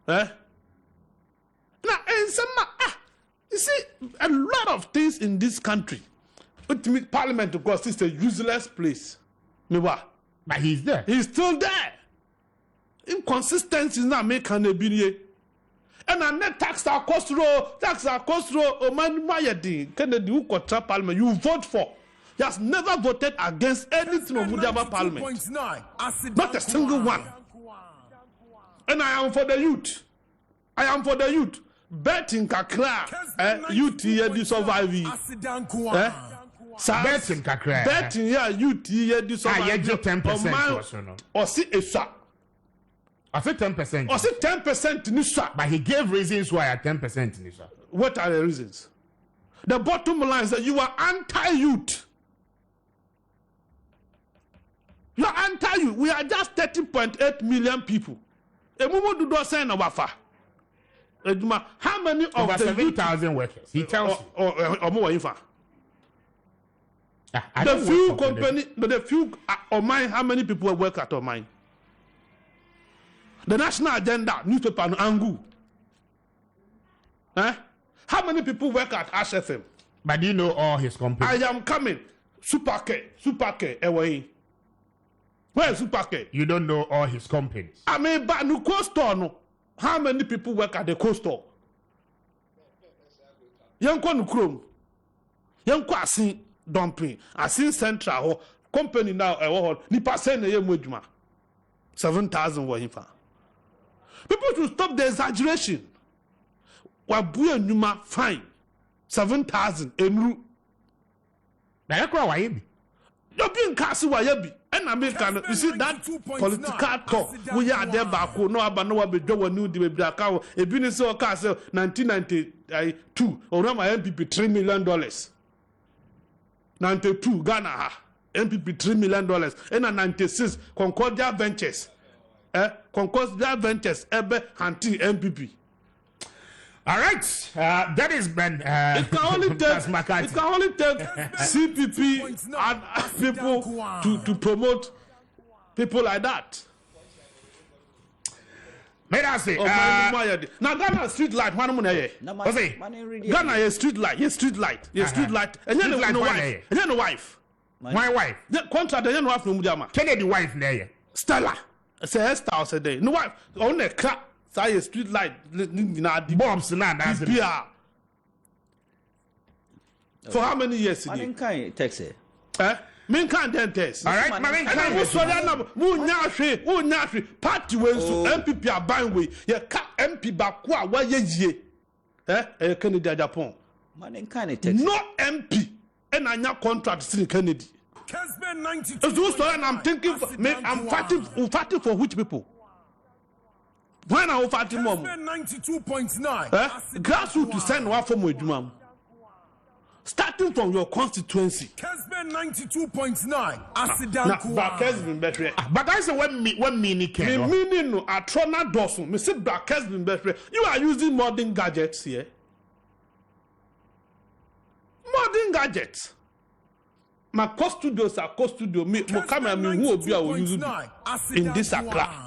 Now, and some. You see, a lot of things in this country. Ultimate Parliament, of course, is a useless place. But he's there. He's still there. Inconsistencies now make an ebinye. And a net tax our cost row, oh man, Mayadi, Kennedy, who control Parliament, you vote for. He has never voted against anything of Mujaba Parliament. Not a single one. And I am for the youth. Betting kakra, youth here the survive. Betting kakra. Betting youth here the survive. I get 10% or see a shot. I said 10%. Or say 10% in this shot. But he gave reasons why at 10% in this shot. What are the reasons? The bottom line is that you are anti-youth. You are anti-youth. We are just 30.8 million people. How many of over the 7,000 workers? He tells you. Or more info. The few company, the few or mine. How many people work at or mine? The national agenda newspaper Angu. How many people work at Ash FM? But do you know all his companies? I am coming. Super K, away. Where is Super K? You don't know all his companies. I mean, but no co-store, no. How many people work at the co-store? Yanko no chrome. Yanko asin dumping. Asin central company now nipa send na yemuduma. 7,000 were him. People should stop the exaggeration. Wabuya numa fine. 7,000 enru. Na yakwa wayebi. You being cast wayebi. And American, you see that political talk. We are there back. No, but no one be doing new the black cow. A business so cast 1992 or MPP $3 million. 92 Ghana MPP $3 million. And 96 Concordia Ventures. Concordia Ventures ebe hanti MPP. All right, that is Ben. It can only take CPP and people to promote people like that. May I say? Now Ghana street light. One money. Ghana is street light. Yes, street light. Yes, street light. And then no wife. And then no wife. My wife. The contract. Then no wife. No mujama. Kennedy wife there. Stella. Say Esther said day. No wife. Only crap. Say street light. Bombs na that's it. For how many years? I didn't kind text it. Men can't then test. All right, man. Party when so MPP are buying way. You can't MP bakwa wa ye. Kennedy Japan. Man kind text. No MP. And I nya contract in Kennedy. Kessben 92. So I'm thinking. I'm fighting for which people? When I fighting mom. 92.9. Grassroots to send one from Wedumam. Starting from your constituency. Kessben 92.9. Kessben better. But I say when meaning can. Meaning no atrona dosun. Me say Kessben better. You are using modern gadgets here. Modern gadgets. My co-studios are co-studio. Me camera me who will be our using in this Accra.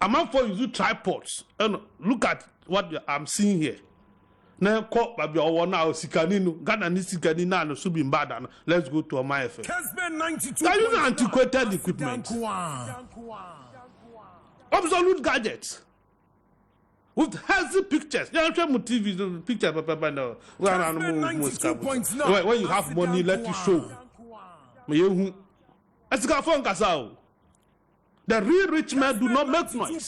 I'm out for use tripods. And look at what I'm seeing here. Now call baby or now sikanino. Ghana ni sikanina no subi mbada. Let's go to my FM. Kessben 92. They use antiquated equipment. Absolute gadgets. With healthy pictures. You know, TV pictures, when you have money, let you show. The real rich men do not make noise.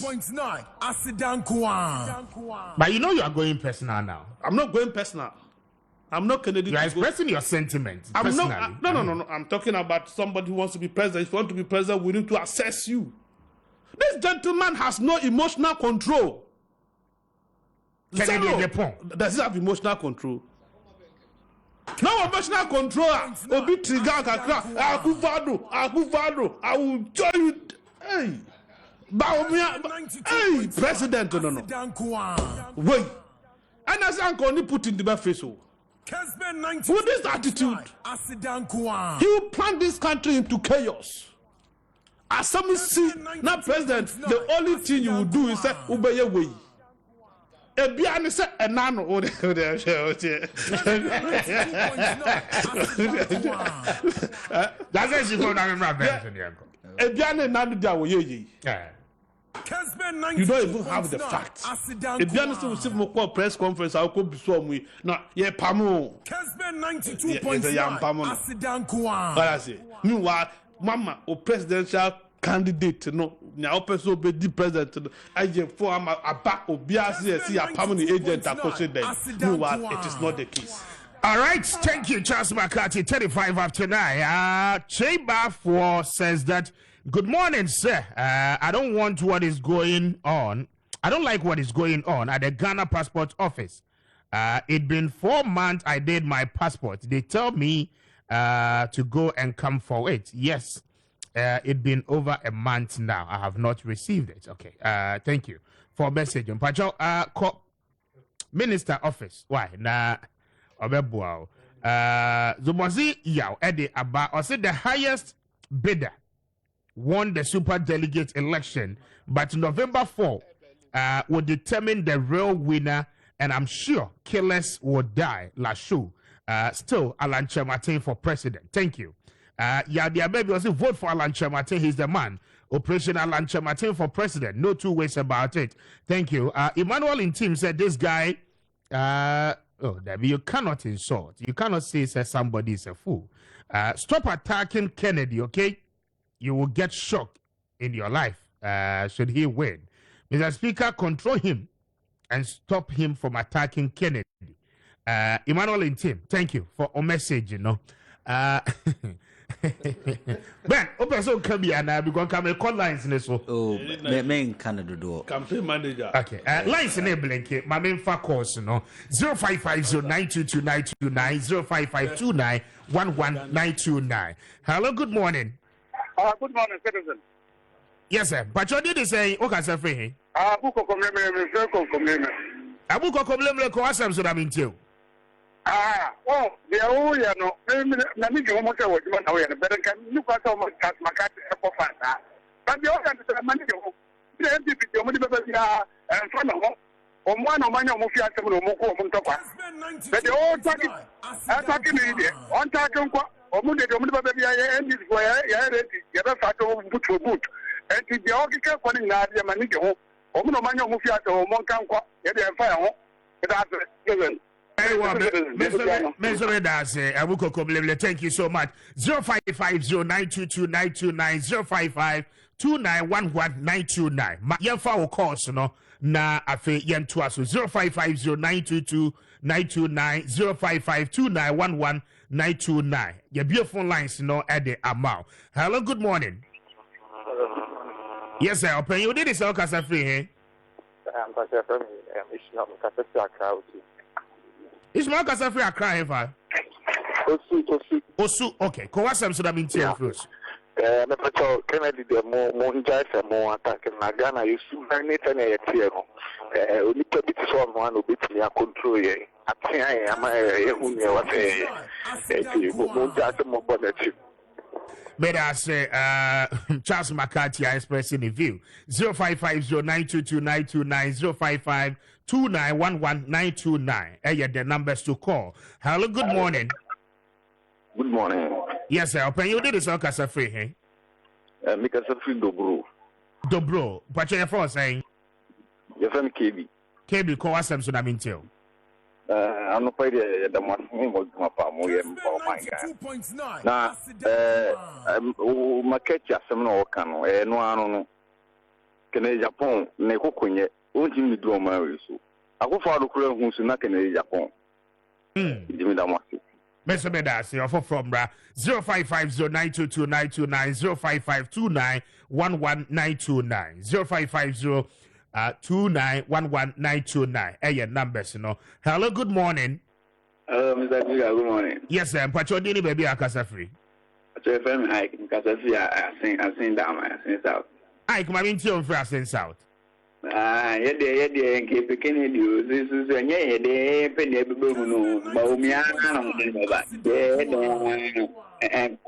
But you know you are going personal now. I'm not going personal. I'm not Kennedy. You are expressing your sentiments. No. I'm talking about somebody who wants to be president. If you want to be president, we need to assess you. This gentleman has no emotional control. Kennedy does he have emotional control? No emotional control. Obi trigger kakra. Akufado. I will join you. Hey, hey, president, no. Wait, and as Uncle only put in the best face. With this attitude, he will plunge this country into chaos. As some see, now president, the only thing you will do is say, obey your way. Ebiani say enano o de that's why she go down in my bed. Ebiani nanu dia wo ye. You don't even have the facts. Ebiani say we see mo call press conference I go biso mu na ye pamo. Kessben 92.9. What I say? Meanwhile, mama o presidential candidate no na opeso be di president agent for am aba obiase see a permanent agent akose dem. Meanwhile, it is not the case. All right, thank you, Charles McCarthy. 35 after 9. Chamber says that, good morning, sir. I don't want what is going on. I don't like what is going on at the Ghana Passport Office. It's been 4 months I did my passport. They tell me to go and come for it. Yes, it's been over a month now. I have not received it. Okay, thank you for messaging. Pacho, Minister Office. Why? Nah. Zumozi Yao Eddie Abba or said the highest bidder won the super delegate election, but November 4 will determine the real winner, and I'm sure killers will die. Lashu. Still, Alan Chematin for president. Thank you. Yadia Baby was vote for Alan Chematin. He's the man. Operation Alan Chematin for president. No two ways about it. Thank you. Emmanuel in team said this guy. Debbie, you cannot insult. You cannot say somebody is a fool. Stop attacking Kennedy, okay? You will get shocked in your life should he win. Mr. Speaker, control him and stop him from attacking Kennedy. Emmanuel in team, thank you for a message, Ben, open so come here now because come call lines in this. Oh, men Canada do. Campaign manager. Okay, lines enabling my main course, 0550922929 0552911929. Hello, good morning. Good morning, citizen. Yes, sir. But you did say, okay, sir, free. Abuko komlemle ko asem so da mintie. The oh ya no, na me go mo say what you na we na better can you pass on my cat for fun. But the other is money go. The MPP the money be ya and from no. O mo na manya mo fi asem no mo ko mo ntokwa. But the old talking me there. On talking kwa o mo de money be ya MPP go ya ready. Ya be fa to boot for boot. And the okay kwa ni na ya mani go. O mo na manya mo fi asem mo nkan kwa. Ya de fa ya ho. That's it. Thank you so much. 0550922929 0552911929. Yemfa will course no na afe yentoa so 0550922929 0552911929. Your beautiful lines no at the amount. Hello, good morning. Yes, sir. Open you did this all casa free here. I'm Pastor from Ismail Kasafri are crying for Osu, okay. Kowasam so that means first. Kennedy, the more enjoy some more attacking Nagana. You soon anything a tear. Only a bit of one who beat me a control. I think I am a But I say, Charles Maakye expressing a view. 0550922929 0552911929. The numbers to call. Hello, good morning. Good morning. Yes, sir. Open you did this all casa free, hey? Mikasa free dobro. Dobro. But you're for saying? Your friend KB. KB, call us some I mean too. I'm not quite the one who was my farm. Now, Maakye some no can, no, I don't know. Can Japan, Neko Queen, won't you do my so? I go for the crew who's not in Japan. Jimmy Damasi. Mr. Medasi, offer from 0550922929 0550 291129. Your numbers, Hello, good morning. Hello, Mr. Giga, good morning. Yes, sir. Pachodini baby Akasa free. So if I'm Ike, because I sing down, I sing south. Ike, my intio for us in south. Yeah, and keep a Kennedy. This is a yeah, penny boom, Baumia, and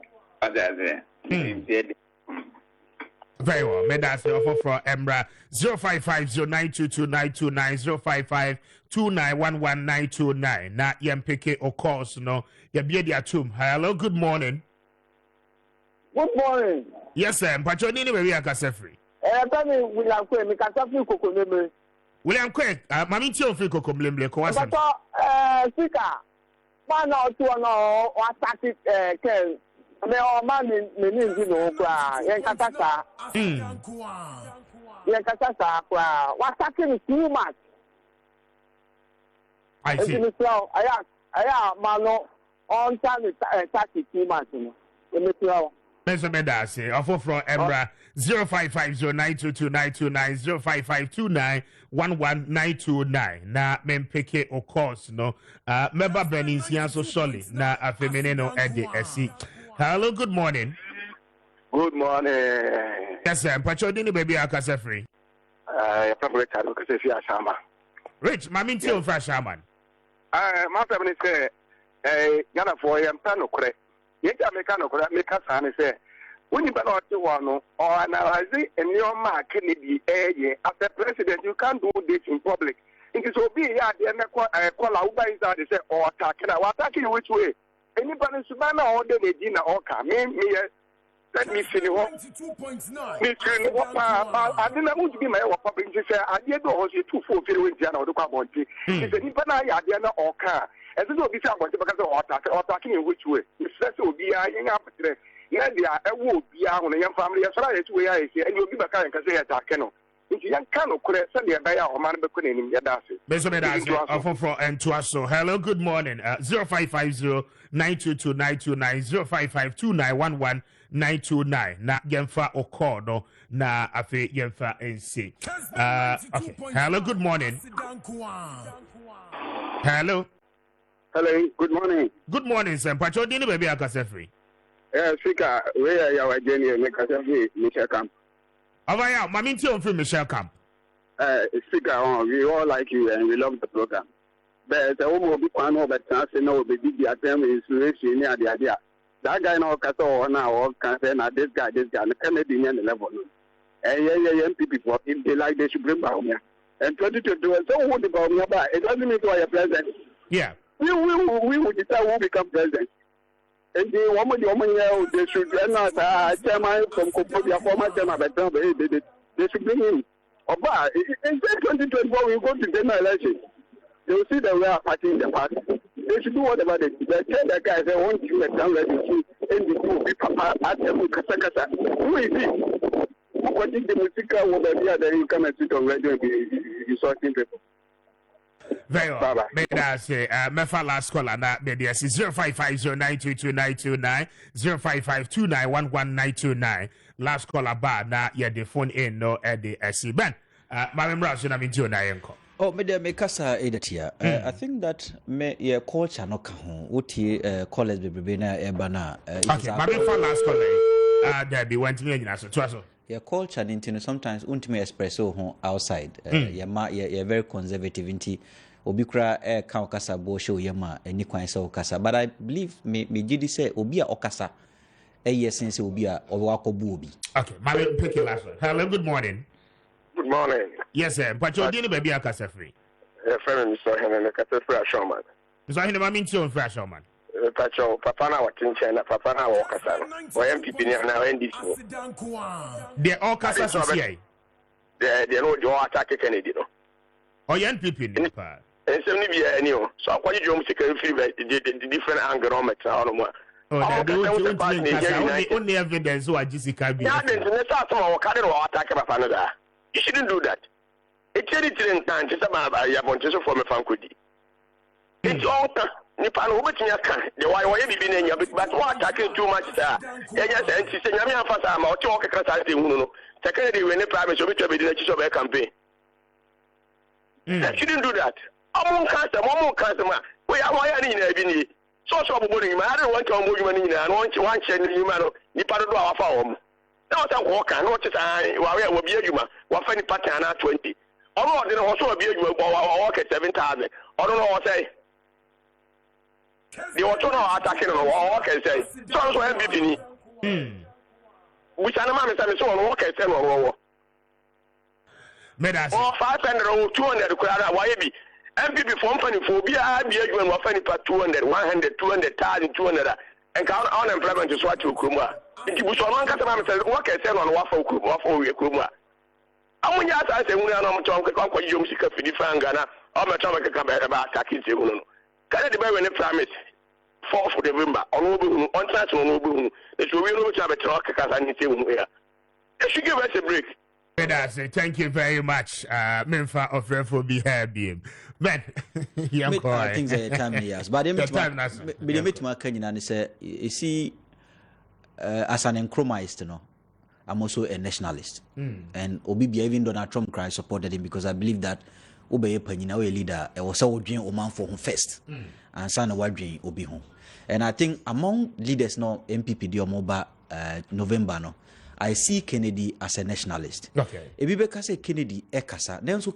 very well. Medasi offer from Embra 0550922929 0552911929. Na yempeke o course no. Ya be dia tum. Hello, good morning. Good morning. Yes, sir. Mpacho nini we akasa free. Tell me William Kwe, me kasa free kokomlemle. William Kwe, mami ti o free kokomlemle ko wasam. But Sika, man otu no o attack Ken. Me o man me ni no kwa yen katasa kwa what attacking too much. I see. I man no on time attack too much no. Me flow. Mr. Medasi, offer from Embra 0550922929 0552911929. Na mempeke o course no. Member Benin so solid na afemene no ede esi. Hello, good morning. Good morning. Yes, sir. Pacho dini baby akasa free. Rich, mami ti o fra shaman. My family say, Ghana for him, Pano Cre. Yet I make a Sani say, when you cannot do one or analyzing and your mark Kennedy as a president, you can't do this in public. It is obey call out by they say or attacking which way. Anybody Subana or the Medina or me let me see what 22.9. I didn't want to be my public say I did not see 2-4 with Jana or the Cabonti. It's an Ipana or car. And this will be somewhat because of attacking in which way. It's that will be a young up there. Yeah, I will be out on a young family as far as way I say, and you'll be back and say attack. If you can't correct, send me a buyer or man becoming in your dancing. Hello, good morning. 0550 922 929 0552 911 929. Na Gemfa Okono na Afe Gemfa NC. Okay. Hello, good morning. Hello. Hello, good morning. Good morning, sir. Pacho dini baby akasefri. Speaker, where are you Jenny and Mekasefri, Michelle Camp? Over here, Maminti on free Michelle Camp. Speaker, we all like you and we love the program. But the home will be one over chance and no be the attempt inspiration near the idea. That guy now Cato now or can this guy, the Canadian level. And MPP for if they like they should bring back here. And 2022 so what about me about it doesn't mean why a president. Yeah. We will decide who become president. And the woman they should not chairman from Kopobia, former chairman, but they should bring him. But in 2024, we go to general election. They will see that we are partying the party. They should do whatever they do. They tell the guys they want you to exam ready to end the two people at them kasa. Who is it? Who watching the music over there? Then you come and sit on radio and be sorting people. Very well. May I say, Mefa last call and that maybe I see 0550922929 0552911929. Last call about now. Yeah, the phone in no at the SC Ben. My member, so I'm in June. I am call. Oh, me kasa edatia. I think that me ye culture no kahon. Uti college baby na ebana. Okay, my member last call. There be one to me so so. Your culture into sometimes ultimate espresso home outside. You're very conservative into obikra ka okasa bo show yema eni kwan se okasa. But I believe me gidi say obi a okasa sense obi a owakobu obi. Okay, my pick your last one. Hello, good morning. Good morning. Yes, sir. But you didn't baby akasa free. Friend Mr. Henry Katefra Showman. Mr. Henry Maminti on Fresh Showman. Pacho, Papa now watching China, Papa now Okasa. Or MPP now in this. The Okasa CCA. They know your attack Kennedy. Or MPP. And so maybe I knew. So what you don't see the different angle on it. Only evidence who are Jessica. Yeah, there's no attack of Canada. You shouldn't do that. It's anything time to some Yabontes from a Fankudi. It's all Nipan who bet the why you been in your bit, but what attacking too much there. Yes, and she said, Yamia Fasa, or talk across the Uno. Secondly, when the private will be to be the of a campaign. She didn't do that. Among customer, we are why I need so bullying. I don't want to move money and want you one chain you man, you part of our farm. Now, I walk and watch it. I will be a human. What funny pattern at 20. Although I also be a human, walk at 7,000. I don't know what I say. The auto attacking on walk and say, so I'm MVP. Which animal is so on walk and say, oh, 500 or 200 why be MPP for company for be a human what funny part 200, 100, 200,000, 200 and count unemployment is what you come. It was one customer said, what can sell on waffle Kuma. I want you to say, we are not talking you music of the Fangana, or my topic about attacking you. Can I when the promise 4th of November on Obu, it will be have a talk because I need to here. You should give us a break. Thank you very much. Memfa of Refo be happy. Man, I think the time yes, but the meet my Kenyan say, you see, as an Nkrumahist, I'm also a nationalist. And Obi even Donald Trump cry supported him because I believe that Obi Penina a leader was so dream Oman for him first. And son of dream Obi home. And I think among leaders now MPP Diomoba November no, I see Kennedy as a nationalist. Okay. Ebibeka say Kennedy ekasa. Then so